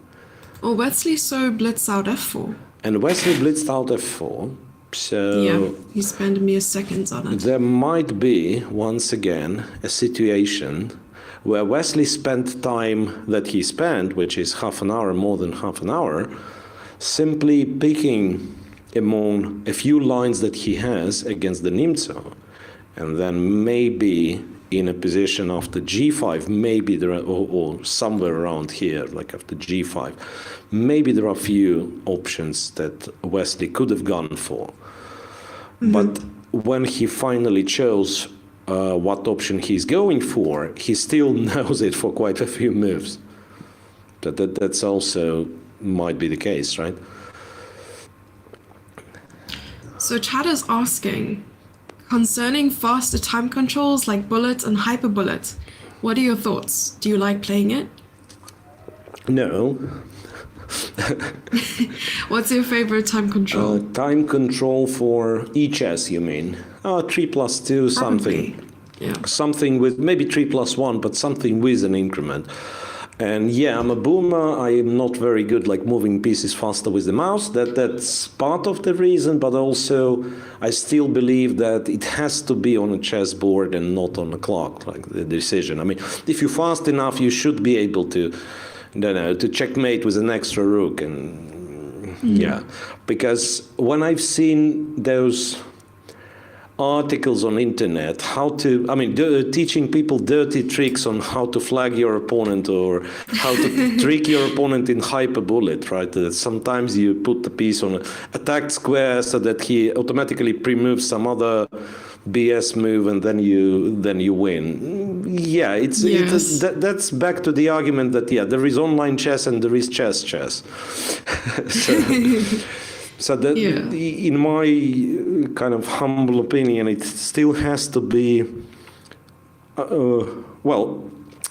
Well, Wesley blitzed out f4. And Wesley blitzed out f4, so... Yeah, he spent mere seconds on it. There might be, once again, a situation where Wesley spent time that he spent, which is half an hour, more than half an hour, simply picking among a few lines that he has against the Nimzo, and then maybe in a position after g5, maybe there are, or somewhere around here, like after g5, maybe there are a few options that Wesley could have gone for. But when he finally chose what option he's going for, he still knows it for quite a few moves. That's also might be the case, right? So Chad is asking, concerning faster time controls like bullet and hyper bullet, what are your thoughts? Do you like playing it? No. What's your favorite time control? Time control for e-chess, you mean? 3+2 something. something with maybe 3+1, but something with an increment. And yeah, I'm a boomer. I am not very good like moving pieces faster with the mouse. That's part of the reason, but also I still believe that it has to be on a chessboard and not on a clock, like the decision. I mean, if you're fast enough, you should be able to, to checkmate with an extra rook. And yeah, because when I've seen those articles on internet, teaching people dirty tricks on how to flag your opponent or how to trick your opponent in hyper bullet, right? Sometimes you put the piece on an attacked square so that he automatically pre-moves some other BS move and then you win. Yeah, that's back to the argument that there is online chess and there is chess. So that, in my kind of humble opinion, it still has to be, not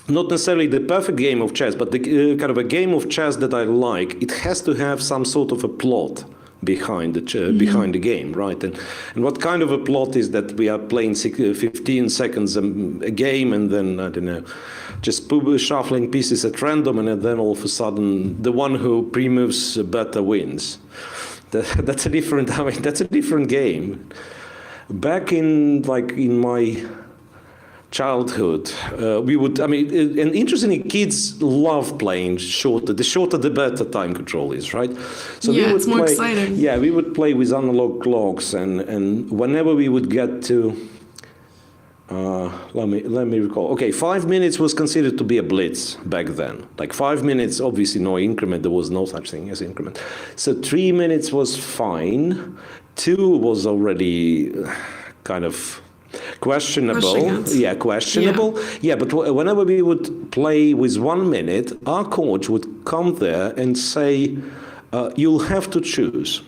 necessarily the perfect game of chess, but the kind of a game of chess that I like. It has to have some sort of a plot behind the game, right? And what kind of a plot is that we are playing 15 seconds a game, and then I don't know, just shuffling pieces at random, and then all of a sudden the one who pre-moves better wins. That's a different game. Back in my childhood, we would, and interestingly, kids love playing shorter. The shorter, the better time control is, right? So we would it's more exciting. Yeah, we would play with analog clocks, and whenever we would get to, let me recall. Okay, 5 minutes was considered to be a blitz back then. Like 5 minutes, obviously no increment. There was no such thing as increment. So 3 minutes was fine. 2 was already kind of questionable. Yeah, questionable. Yeah, but whenever we would play with 1 minute, our coach would come there and say, you'll have to choose.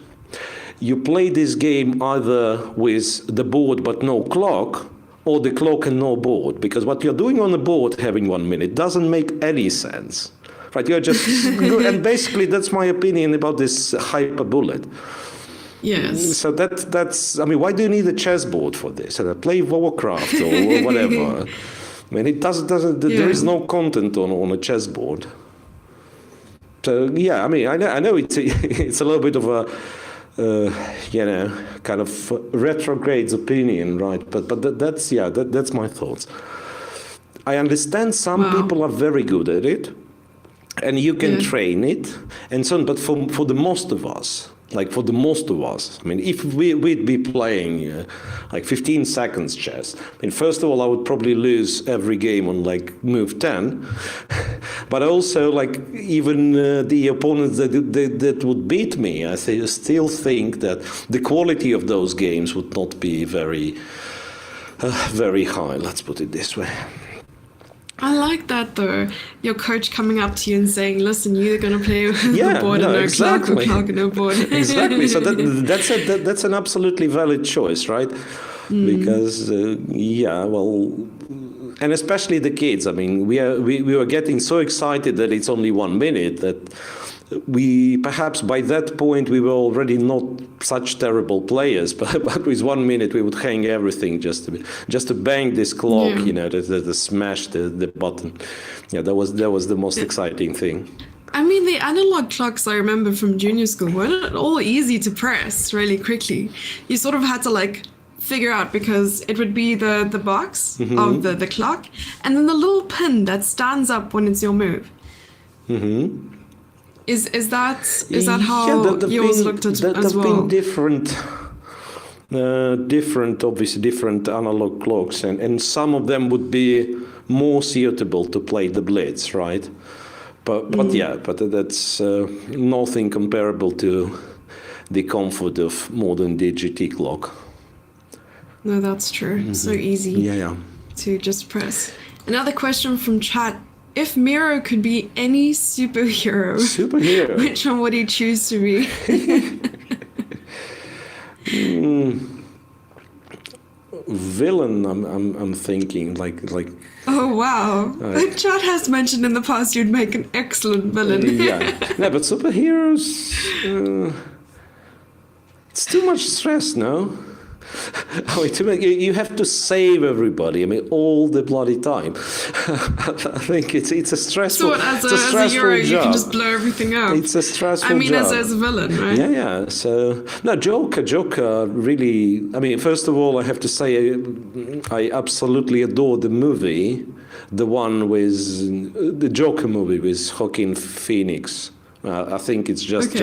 You play this game either with the board but no clock, or the clock and no board, because what you're doing on the board having 1 minute doesn't make any sense, right? You're just, and basically that's my opinion about this hyper bullet. Yes. So that's, why do you need a chessboard for this? Play Warcraft or whatever. It doesn't, there is no content on a chessboard. So yeah, I know it's a little bit of a, kind of retrograde opinion, right? But that's my thoughts. I understand some people are very good at it, and you can train it, and so on. But for the most of us, if we'd be playing 15 seconds chess, first of all, I would probably lose every game on move 10, but also even the opponents that would beat me, I still think that the quality of those games would not be very, very high. Let's put it this way. I like that though. Your coach coming up to you and saying, "Listen, you're going to play with the board and no clock, or clock and no board." Exactly. So that's an absolutely valid choice, right? Because and especially the kids. We were getting so excited that it's only 1 minute that we perhaps by that point we were already not such terrible players, but with 1 minute we would hang everything just to bang this clock, to smash the button. Yeah, that was the most exciting thing. The analog clocks I remember from junior school weren't at all easy to press really quickly. You sort of had to figure out, because it would be the box of the clock and then the little pin that stands up when it's your move. Mm-hmm. Is that how yours looked at as well? There have been different analog clocks, and some of them would be more suitable to play the blitz, right? But that's nothing comparable to the comfort of modern DGT clock. No, that's true. So easy to just press. Another question from chat. If Miro could be any superhero, which one would he choose to be? Villain, I'm thinking like. Oh wow! Chat has mentioned in the past you'd make an excellent villain. No, but superheroes, it's too much stress, no? I mean, to make you have to save everybody. I mean, all the bloody time. I think it's a stressful. So what, as it's a a stressful hero, job. you can just blow everything up. It's a stressful I mean, job. as a villain, right? Yeah. So no, Joker. Really. I mean, first of all, I have to say, I absolutely adore the movie, the one with the Joker movie with Joaquin Phoenix. I think it's just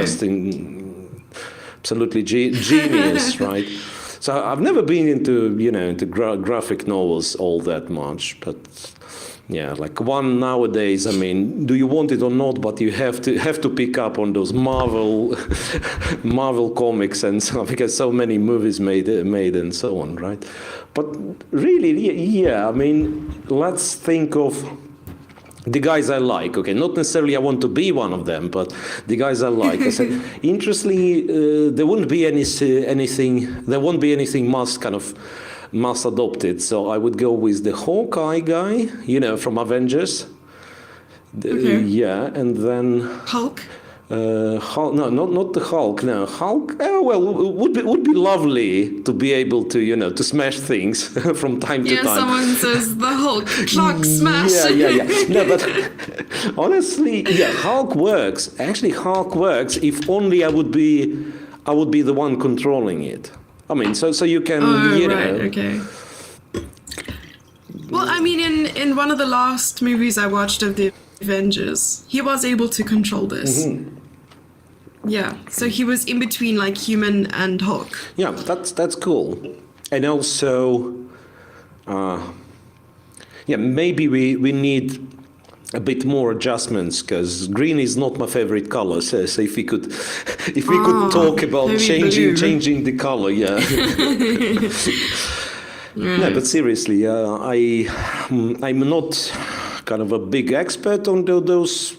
absolutely genius, right? So I've never been into graphic novels all that much, but yeah, like one nowadays. I mean, do you want it or not? But you have to pick up on those Marvel comics and so, because so many movies made and so on, right? But really, yeah. I mean, let's think of the guys I like. Okay, not necessarily I want to be one of them, but the guys I like. I said, interestingly, there won't be anything. There won't be anything mass adopted. So I would go with the Hawkeye guy, from Avengers. Yeah, and then Hulk. Hulk, no, not the Hulk. No, Hulk. Well, would be lovely to be able to to smash things from time to time. Yeah, someone says the Hulk. Clark smash. Yeah. No, but honestly, yeah, Hulk works. Actually, Hulk works if only I would be the one controlling it. I mean, so you can, Right, okay. Well, I mean, in one of the last movies I watched of the Avengers, he was able to control this. Mm-hmm. Yeah, so he was in between like human and Hulk. Yeah, that's cool. And also, maybe we need a bit more adjustments because green is not my favorite color. So if we could talk about changing the color, yeah. Right. No, but seriously, I'm not kind of a big expert on those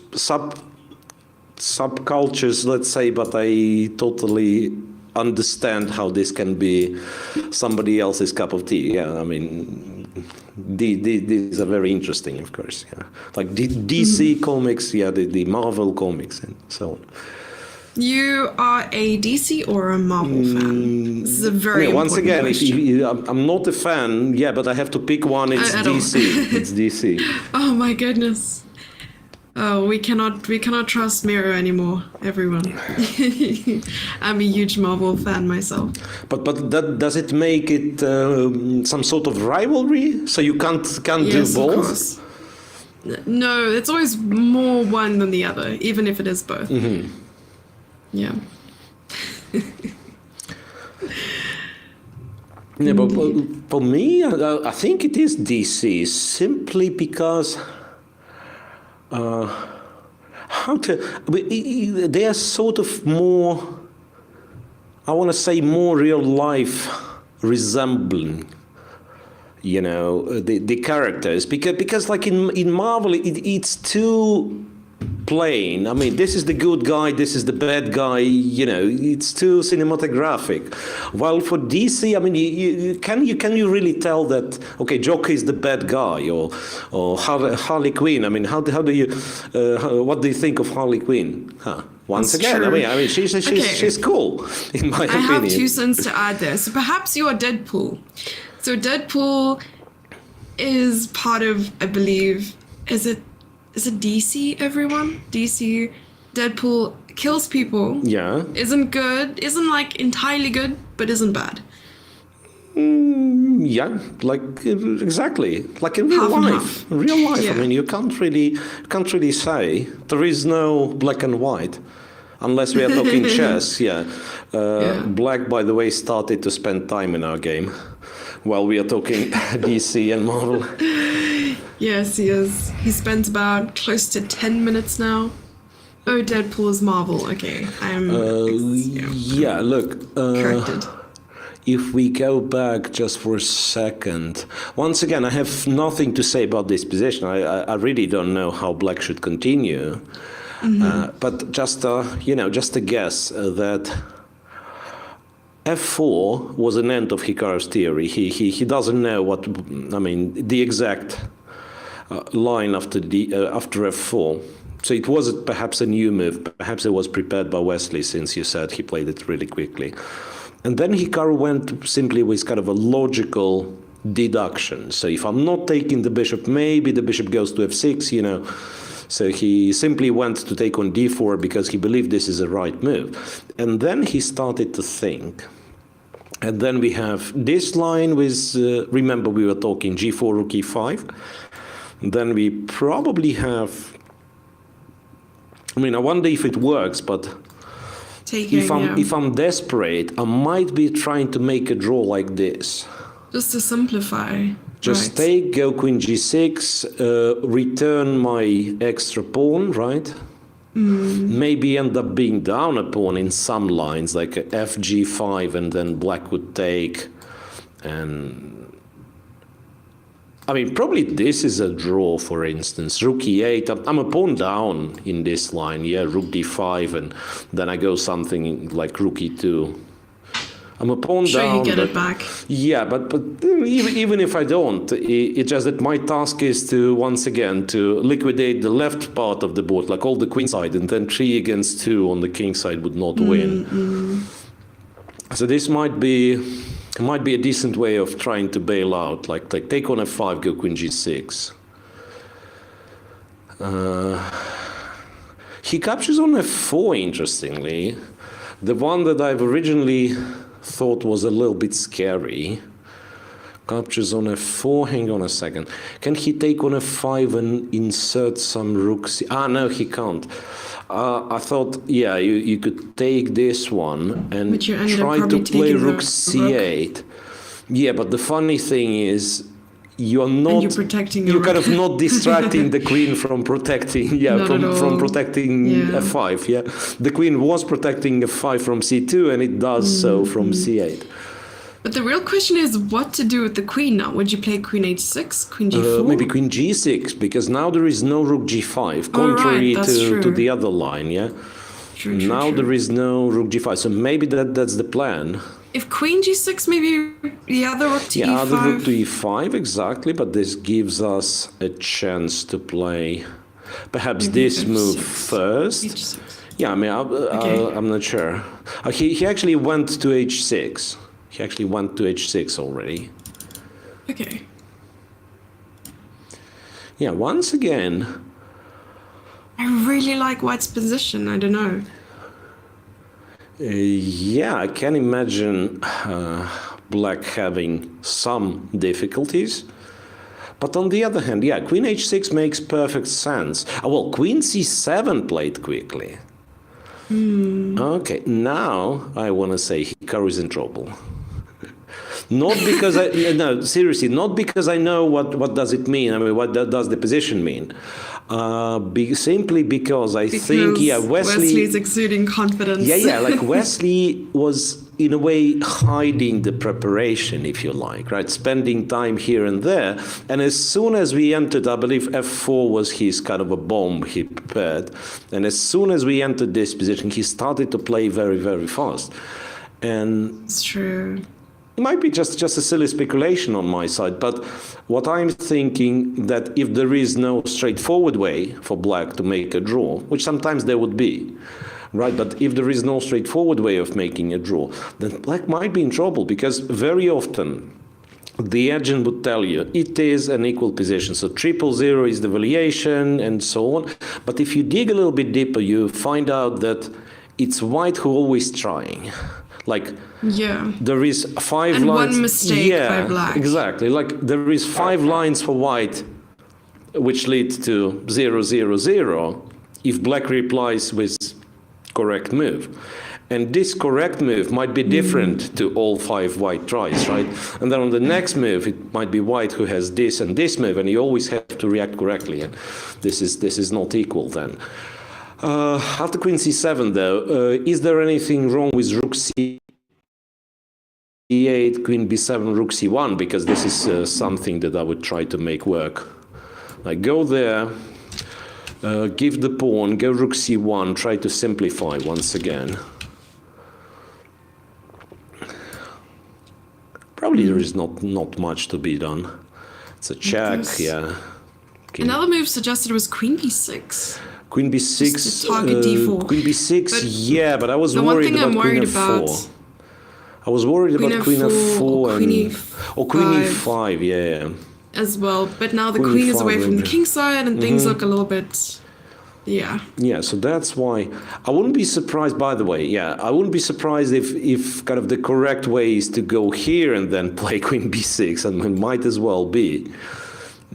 subcultures, let's say, but I totally understand how this can be somebody else's cup of tea. Yeah, I mean, these are very interesting, of course. Yeah, like DC comics, the Marvel comics, and so on. You are a DC or a Marvel fan? This is a very important once again, question. I'm not a fan. Yeah, but I have to pick one. It's DC. It's DC. Oh my goodness. Oh, we cannot trust Miro anymore, everyone. I'm a huge Marvel fan myself. But does it make it some sort of rivalry? So you can't do both? Of course. No, it's always more one than the other, even if it is both. Mm-hmm. Yeah. Yeah, but for me, I think it is DC simply because they are sort of more, I want to say, more real life resembling, the characters because like in Marvel it's too plain. I mean, this is the good guy, this is the bad guy, it's too cinematographic. While for DC, I mean, can you really tell that, okay, Joker is the bad guy or Harley Quinn? I mean, how do you, what do you think of Harley Quinn? Once That's again, true. I mean, she's cool, in my opinion. I have 2 cents to add there. So perhaps you are Deadpool. So Deadpool is part of, I believe, is it DC, everyone? DC, Deadpool kills people. Yeah. Isn't good, isn't like entirely good, but isn't bad. Yeah, like exactly, like in real Half and life. half. In real life, Yeah. I mean, you can't really say. There is no black and white, unless we are talking chess. Yeah. Black, by the way, started to spend time in our game, while we are talking DC and Marvel. Yes, he is. He spends about close to 10 minutes now. Oh, Deadpool is Marvel. Okay, I'm Yeah, look. corrected. If we go back just for a second, once again, I have nothing to say about this position. I really don't know how black should continue. But just a guess that F4 was an end of Hikaru's theory. He doesn't know what, I mean, the exact line after F4. So it was perhaps a new move. Perhaps it was prepared by Wesley, since you said he played it really quickly. And then Hikaru went simply with kind of a logical deduction. So if I'm not taking the bishop, maybe the bishop goes to f6, you know. So he simply went to take on d4 because he believed this is a right move. And then he started to think. And then we have this line with, remember we were talking g4, rook e5. Then we probably have, I mean, I wonder if it works, but if I'm desperate, I might be trying to make a draw like this. Just to simplify. Just take, go queen g6, return my extra pawn, right? Maybe end up being down a pawn in some lines, like f g5, and then black would take. And I mean, probably this is a draw, for instance. Rook e8, I'm a pawn down in this line, yeah, rook d5, and then I go something like rook e2. I'm a pawn down. You get it back. Yeah, but even if I don't, it's just that my task is to, once again, to liquidate the left part of the board, like all the queen side, and then 3 against 2 on the king side would not win. So this might be a decent way of trying to bail out, like take on f5, go queen g6. He captures on f4, interestingly. The one that I've originally thought was a little bit scary. Captures on f4, hang on a second. Can he take on f5 and insert some rooks? No, he can't. I thought, yeah, you could take this one and try to play rook c8. Yeah, but the funny thing is, you're not. And you're protecting. You're kind of not distracting the queen from protecting. Yeah, from protecting f5. Yeah, the queen was protecting f5 from c2, and it does so from c8. But the real question is what to do with the queen now. Would you play queen h6, queen g4? Maybe queen g6, because now there is no rook g5, contrary to the other line. Yeah. True, there is no rook g5, so maybe that's the plan. If queen g6, maybe the other rook to e5. Yeah, other rook to e5, exactly, but this gives us a chance to play perhaps maybe this move first. H6. Yeah, I mean, I'm not sure. He actually went to h6. He actually went to h6 already. Okay. Yeah, once again. I really like white's position, I don't know. Yeah, I can imagine black having some difficulties. But on the other hand, yeah, queen h6 makes perfect sense. Well, queen c7 played quickly. Okay, now I want to say Hikaru is in trouble. Not because no, seriously, not because I know what does it mean. I mean, what does the position mean? Simply because I think, yeah, Wesley's exuding confidence. Yeah, like Wesley was in a way hiding the preparation, if you like, right? Spending time here and there. And as soon as we entered, I believe f4 was his kind of a bomb he prepared. And as soon as we entered this position, he started to play very, very fast. And it's true. It might be just a silly speculation on my side, but what I'm thinking that if there is no straightforward way for black to make a draw, which sometimes there would be, right? But if there is no straightforward way of making a draw, then black might be in trouble, because very often the agent would tell you it is an equal position. So 000 is the valuation and so on. But if you dig a little bit deeper, you find out that it's white who always trying. Like, there is 5 and lines. One mistake by black. Exactly. Like, there is 5 lines for white, which lead to 000, if black replies with correct move. And this correct move might be different to all 5 white tries, right? And then on the next move, it might be white who has this and this move, and you always have to react correctly. And this is not equal then. After queen c7, though, is there anything wrong with rook c8, queen b7, rook c1? Because this is something that I would try to make work. Like, go there, give the pawn, go rook c1, try to simplify once again. Probably there is not much to be done. It's a check, yeah. Another move suggested was queen b6. Queen b6, target d4. Queen b6, yeah, but I was worried about queen f4. I was worried Queen about queen F4 f4 or queen or queen E5. e5, yeah. as well. But now the Queen queen is E5 away from the maybe. king side and things look a little bit, yeah. Yeah, so that's why I wouldn't be surprised, by the way, yeah, I wouldn't be surprised if kind of the correct way is to go here and then play queen b6, and it might as well be,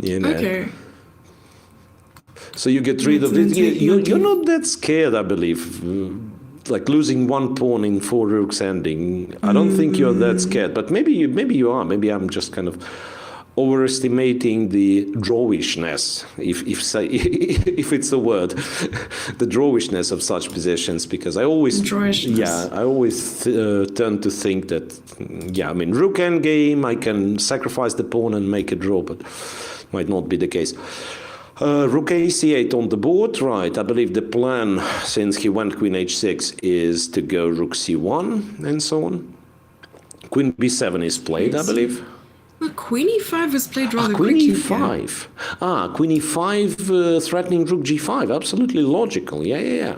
you know. Okay. So you get rid That's of an it. intriguing You're idea. not that scared, I believe. Like losing one pawn in 4 rooks ending. I don't think you're that scared, but maybe you are. Maybe I'm just kind of overestimating the drawishness, if it's a word, the drawishness of such positions. Because I always, Drawishness. yeah, I always tend to think that, yeah, I mean, rook endgame, I can sacrifice the pawn and make a draw, but might not be the case. Rook a8 on the board, right? I believe the plan, since he went queen h6, is to go rook c1 and so on. Queen b7 is played, I believe. The queen e5 was played rather Queen quickly. e5. Queen e5 threatening rook g5. Absolutely logical. Yeah.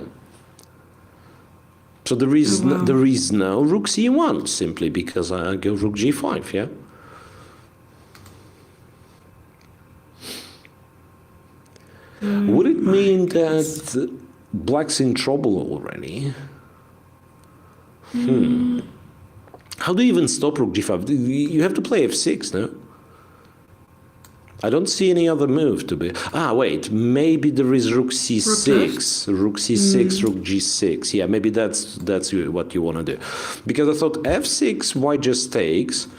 So there is Oh, wow. there is no rook c1 simply because I go rook g5. Yeah. Would it mean that black's in trouble already? How do you even stop rook g5? You have to play f6, no? I don't see any other move to be. Wait, maybe there is rook c6, rook c6, rook g6. Yeah, maybe that's what you want to do. Because I thought f6, white just takes,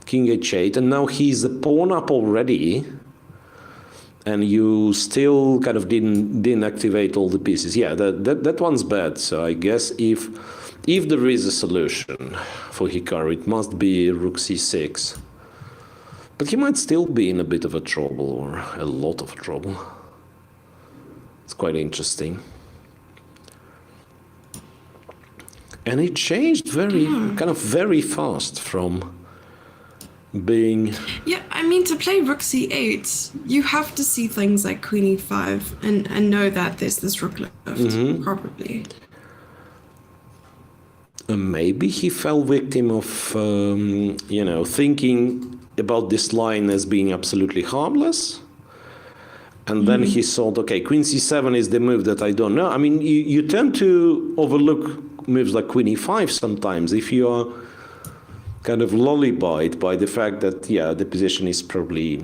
king h8, and now he's a pawn up already. And you still kind of didn't activate all the pieces. Yeah, that one's bad. So I guess if there is a solution for Hikaru, it must be rook c6. But he might still be in a bit of a trouble, or a lot of trouble. It's quite interesting. And it changed very fast from being... Yeah, I mean, to play rook c8, you have to see things like queen e5 and know that there's this rook left, probably. Maybe he fell victim of, thinking about this line as being absolutely harmless. And then he thought, okay, queen c7 is the move that I don't know. I mean, you tend to overlook moves like queen e5 sometimes if you are kind of lollified by the fact that, yeah, the position is probably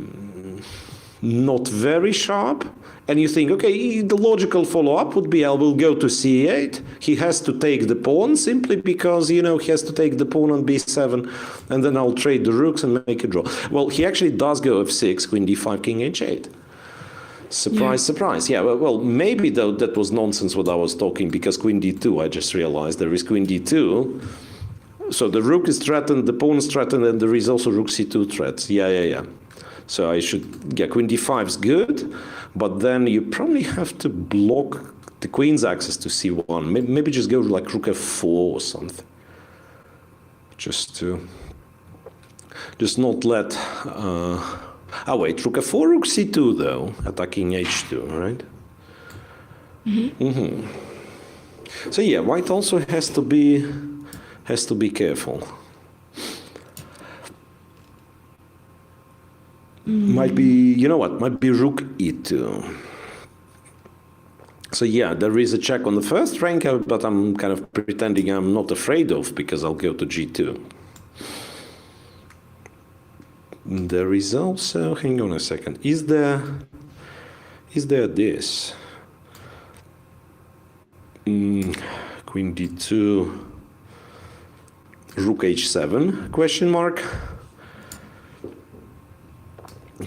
not very sharp. And you think, okay, the logical follow-up would be I will go to c8. He has to take the pawn simply because, he has to take the pawn on b7, and then I'll trade the rooks and make a draw. Well, he actually does go f6, queen d5, king h8. Surprise, surprise. Yeah, well, maybe though that was nonsense what I was talking, because queen d2, I just realized there is queen d2. So the rook is threatened, the pawn is threatened, and there is also rook c2 threats. Yeah. So I should, queen d5 is good, but then you probably have to block the queen's access to c1. Maybe just go like rook f4 or something. Just not let... wait, rook f4, rook c2 though, attacking h2, right? So yeah, white also has to be careful. Might be, might be rook e2. So yeah, there is a check on the first rank, but I'm kind of pretending I'm not afraid of, because I'll go to g2. There is also, hang on a second, is there this? Queen d2, rook h7, question mark?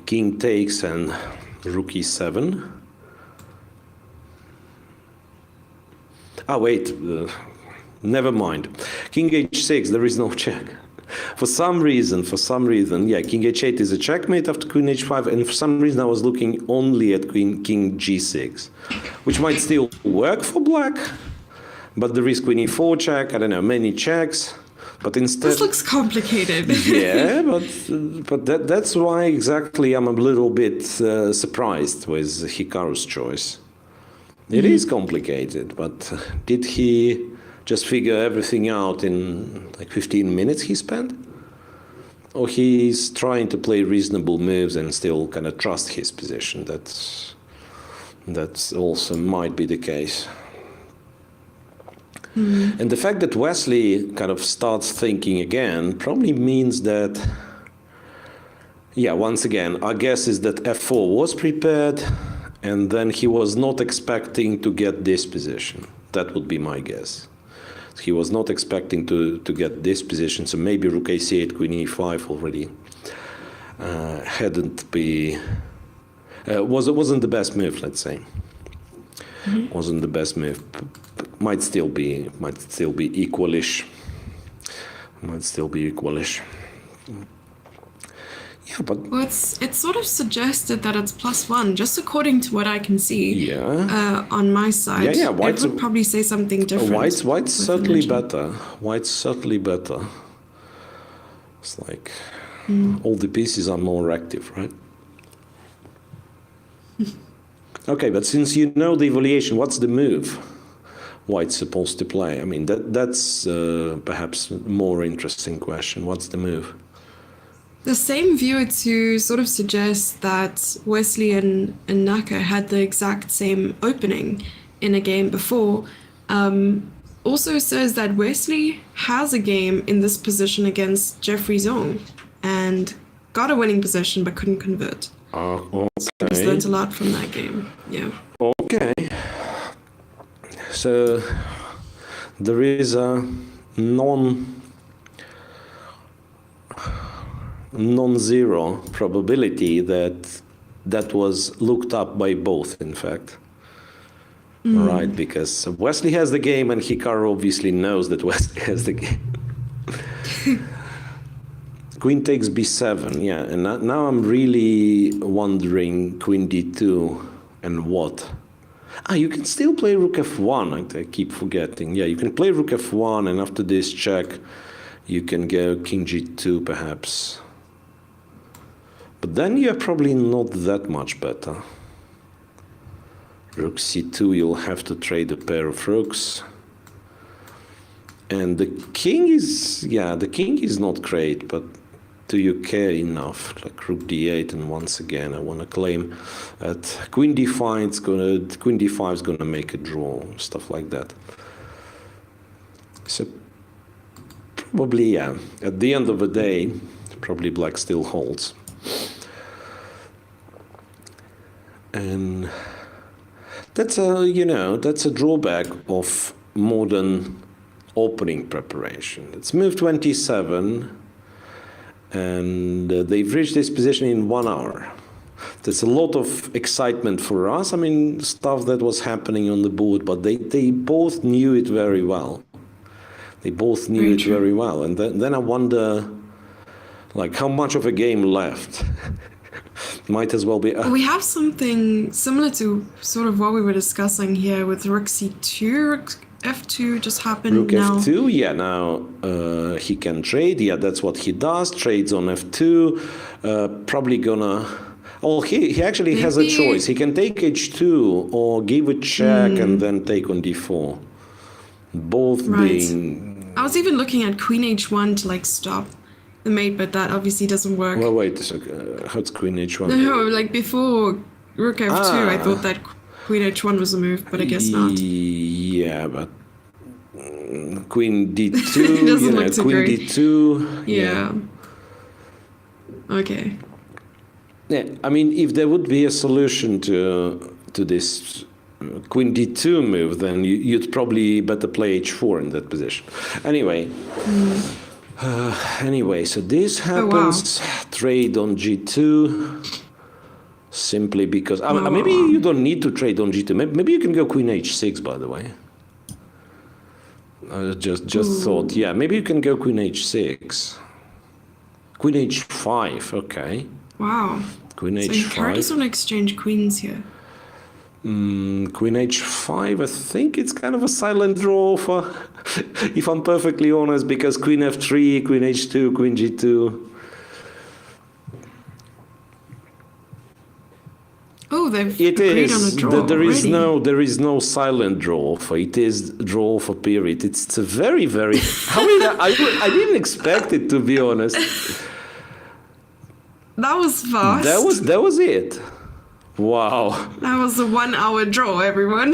King takes and rook e7. Wait, never mind. King h6, there is no check. For some reason, yeah, king h8 is a checkmate after queen h5, and for some reason I was looking only at king g6, which might still work for black, but there is queen e4 check, I don't know, many checks. But instead, This looks complicated. yeah, but that's why exactly I'm a little bit surprised with Hikaru's choice. It is complicated, but did he just figure everything out in like 15 minutes he spent? Or he's trying to play reasonable moves and still kind of trust his position? That's also might be the case. And the fact that Wesley kind of starts thinking again probably means that, yeah, once again, our guess is that f4 was prepared, and then he was not expecting to get this position. That would be my guess. He was not expecting to get this position, so maybe rook a8, queen e5 already wasn't the best move, let's say. Wasn't the best move. Might still be equalish. Yeah, but Well, it's sort of suggested that it's +1, just according to what I can see. Yeah. On my side. Yeah, I would probably say something different. White's certainly better. White's certainly better. It's like all the pieces are more active, right? Okay, but since you know the evaluation, what's the move White's supposed to play? I mean, that's perhaps a more interesting question. What's the move? The same viewer to sort of suggest that Wesley and Naka had the exact same opening in a game before, also says that Wesley has a game in this position against Jeffrey Zong and got a winning position but couldn't convert. He's learned a lot from that game. Yeah. Okay. So there is a non-zero probability that was looked up by both, in fact. Right, because Wesley has the game and Hikaru obviously knows that Wesley has the game. Queen takes b7, yeah, and now I'm really wondering queen d2 and what? You can still play rook f1, I keep forgetting. Yeah, you can play rook f1, and after this check, you can go king g2 perhaps. But then you're probably not that much better. Rook c2, you'll have to trade a pair of rooks. And the king is not great, but do you care enough? Like rook d8, and once again, I want to claim that queen d5 is gonna make a draw, stuff like that. So probably, yeah, at the end of the day, probably black still holds. And that's a drawback of modern opening preparation. It's move 27, and they've reached this position in 1 hour. There's a lot of excitement for us. I mean, stuff that was happening on the board, but they both knew it very well. They both knew it very well. And then I wonder, like, how much of a game left? Might as well be... We have something similar to sort of what we were discussing here with rook c2, rook f2 just happened rook now. f2, yeah, now he can trade. Yeah, that's what he does. Trades on f2. Probably gonna... Oh, he actually has a choice. He can take h2 or give a check and then take on d4. Both being... I was even looking at queen h1 to like stop the mate, but that obviously doesn't work. Well, wait a second. How's queen h1? No, like before rook f2, I thought that queen h1 was a move, but I guess not. Yeah, but queen d2, queen great. d2. Yeah. Okay. Yeah, I mean, if there would be a solution to this queen d2 move, then you'd probably better play h4 in that position. Anyway. Anyway, so this happens. Trade on g2, simply because maybe you don't need to trade on g2. Maybe you can go queen h6. By the way, I just thought, yeah, maybe you can go queen h6, queen h5. Okay. Wow. Queen so h5. you currently want to exchange queens here. Queen h5, I think it's kind of a silent draw for, if I'm perfectly honest, because queen f3, queen h2, queen g2. Oh, they've It agreed on a is. draw already. There is no silent draw for it. Is draw for period. It's a very very. I mean, I didn't expect it, to be honest. That was fast. That was it. Wow. That was a 1 hour draw, everyone.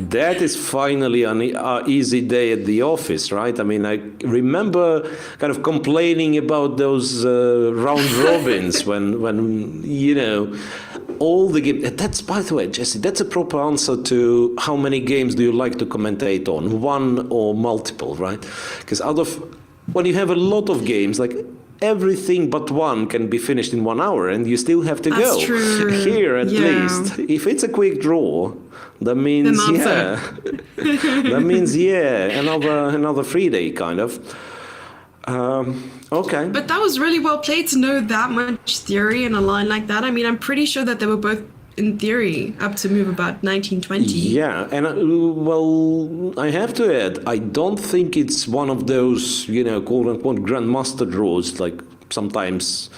That is finally an easy day at the office, right? I mean, I remember kind of complaining about those round robins when you know, all the games. That's, by the way, Jesse, that's a proper answer to how many games do you like to commentate on, one or multiple, right? Because when you have a lot of games, like everything but one can be finished in 1 hour, and you still have to That's go. true. Here, at Yeah. least, if it's a quick draw, that means Then that means another free day kind of. Okay. But that was really well played to know that much theory in a line like that. I mean, I'm pretty sure that they were both, in theory, up to move about 1920. Yeah, and well, I have to add, I don't think it's one of those, you know, quote unquote grandmaster draws, like sometimes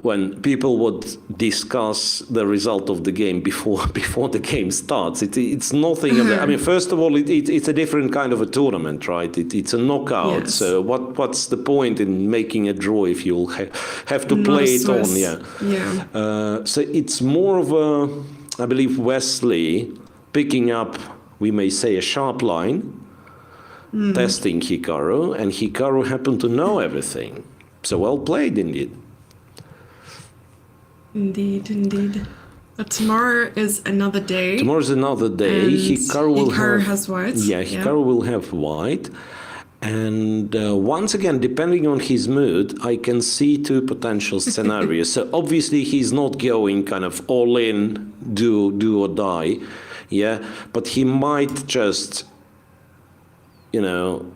when people would discuss the result of the game before the game starts. It's nothing. I mean, first of all, it's a different kind of a tournament, right? It's a knockout. Yes. So what's the point in making a draw if you'll have to Not play a it on? Swiss. Yeah. So it's more of a, I believe, Wesley picking up, we may say, a sharp line, testing Hikaru, and Hikaru happened to know everything. So well played, indeed. Indeed. But tomorrow is another day. Tomorrow's another day. And Hikaru has white. Yeah, Hikaru will have white. And once again, depending on his mood, I can see two potential scenarios. So obviously he's not going kind of all in, do or die. Yeah, but he might just, you know,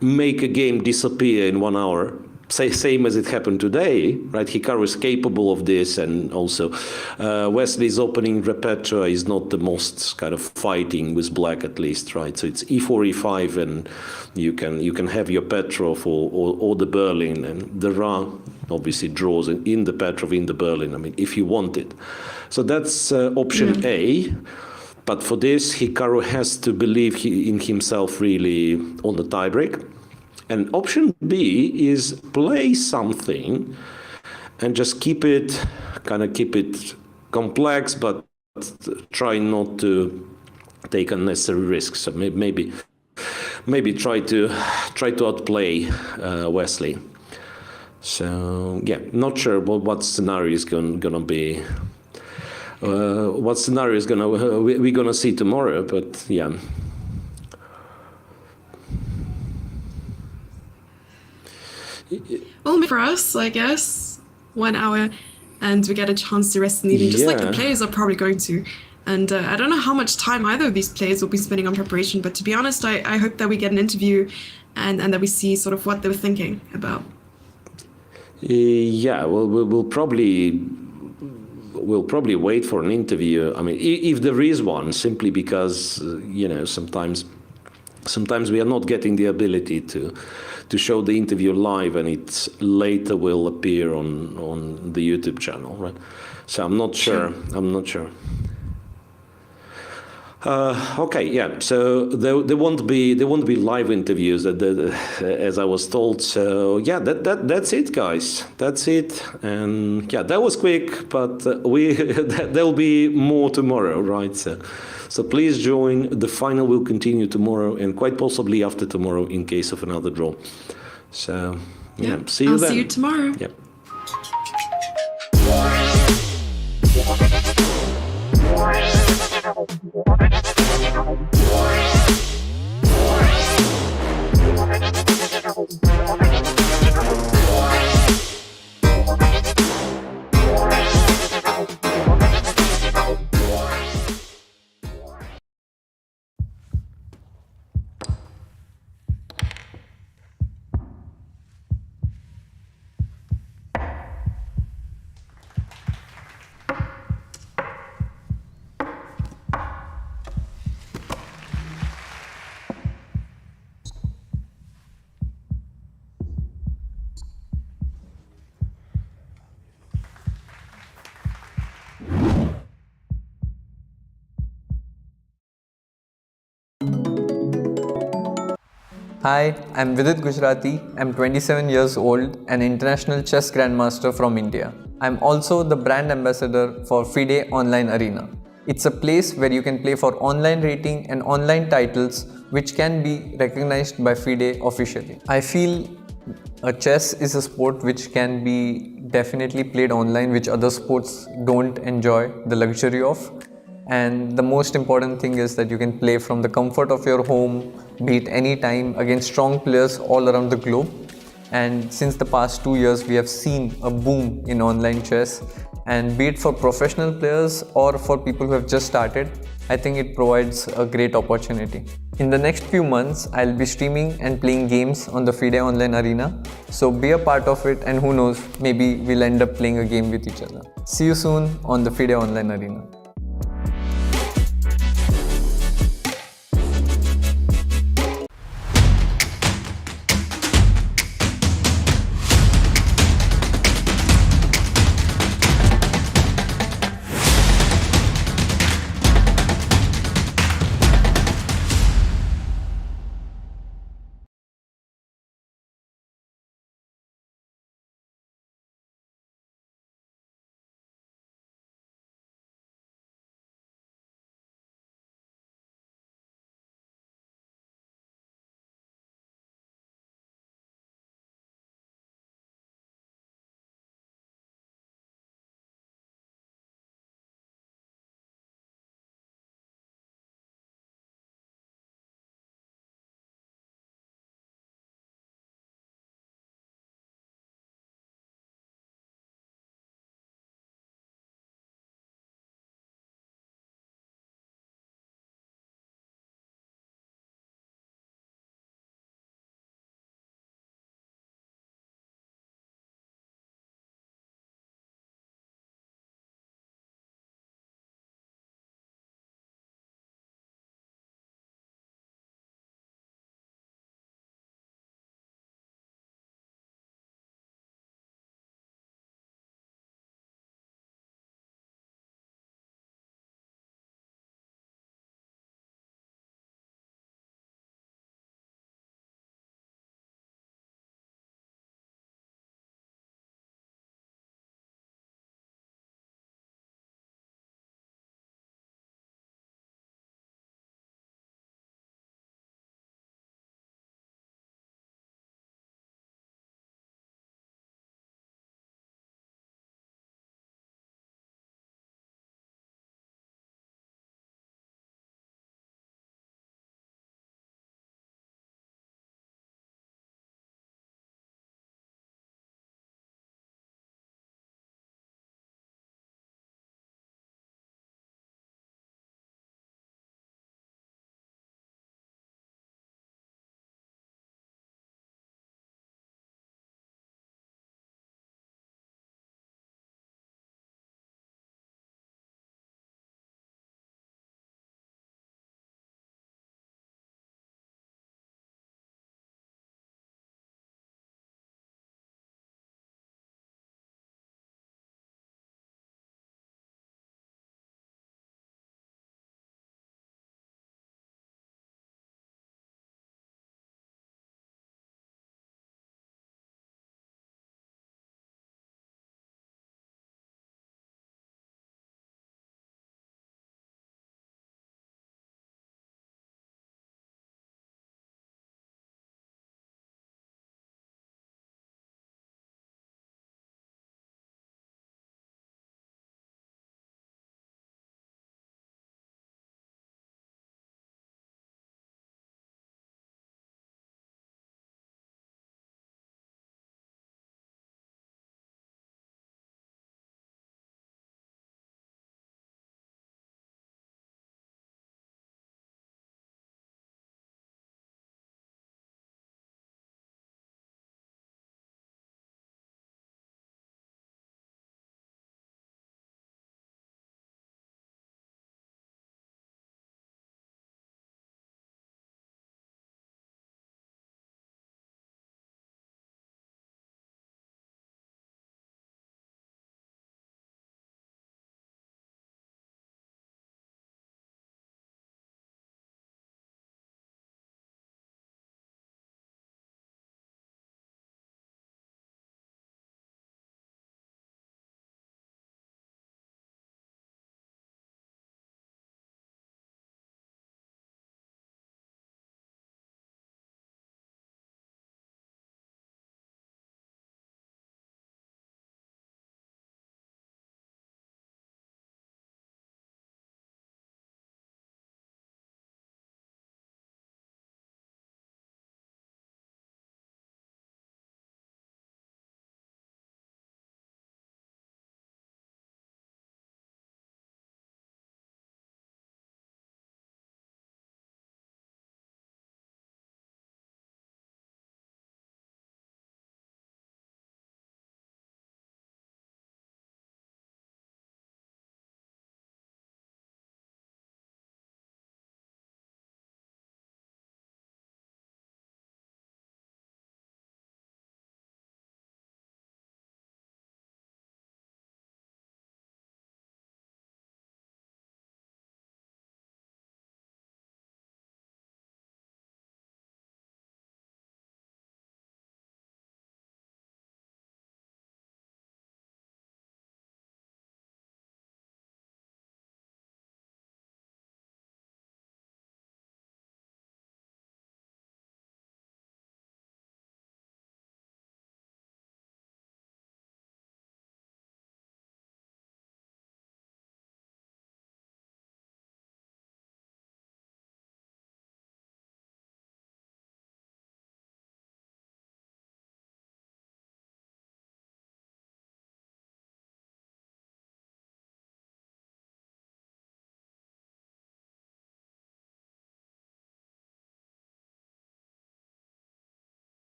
make a game disappear in 1 hour. Same as it happened today, right? Hikaru is capable of this, and also Wesley's opening repertoire is not the most kind of fighting with black, at least, right? So it's e4, e5, and you can have your Petrov or the Berlin, and there are obviously draws in the Petrov, in the Berlin. I mean, if you want it. So that's option A. But for this, Hikaru has to believe in himself really on the tiebreak. And option B is play something and just keep it complex, but try not to take unnecessary risks. So maybe try to outplay Wesley. So yeah, not sure what scenario is gonna be. What scenario is we're gonna see tomorrow? But yeah. Well, for us, I guess, 1 hour, and we get a chance to rest in the evening, just like the players are probably going to. And I don't know how much time either of these players will be spending on preparation, but to be honest, I hope that we get an interview and that we see sort of what they were thinking about. Yeah, well, we'll probably wait for an interview. I mean, if there is one, simply because, you know, sometimes we are not getting the ability to show the interview live, and it later will appear on the YouTube channel, right? So I'm not sure. Okay, yeah. So there won't be live interviews, as I was told. So yeah, that's it, guys. That's it. And yeah, that was quick, but there'll be more tomorrow, right? So please join. The final will continue tomorrow, and quite possibly after tomorrow in case of another draw. So yeah, see you then. I'll see you tomorrow. Yep. Hi, I'm Vidit Gujarati. I'm 27 years old, an international chess grandmaster from India. I'm also the brand ambassador for FIDE Online Arena. It's a place where you can play for online rating and online titles which can be recognized by FIDE officially. I feel chess is a sport which can be definitely played online, which other sports don't enjoy the luxury of. And the most important thing is that you can play from the comfort of your home, be it any time, against strong players all around the globe. And since the past 2 years, we have seen a boom in online chess. And be it for professional players or for people who have just started, I think it provides a great opportunity. In the next few months, I'll be streaming and playing games on the FIDE Online Arena. So be a part of it, and who knows, maybe we'll end up playing a game with each other. See you soon on the FIDE Online Arena.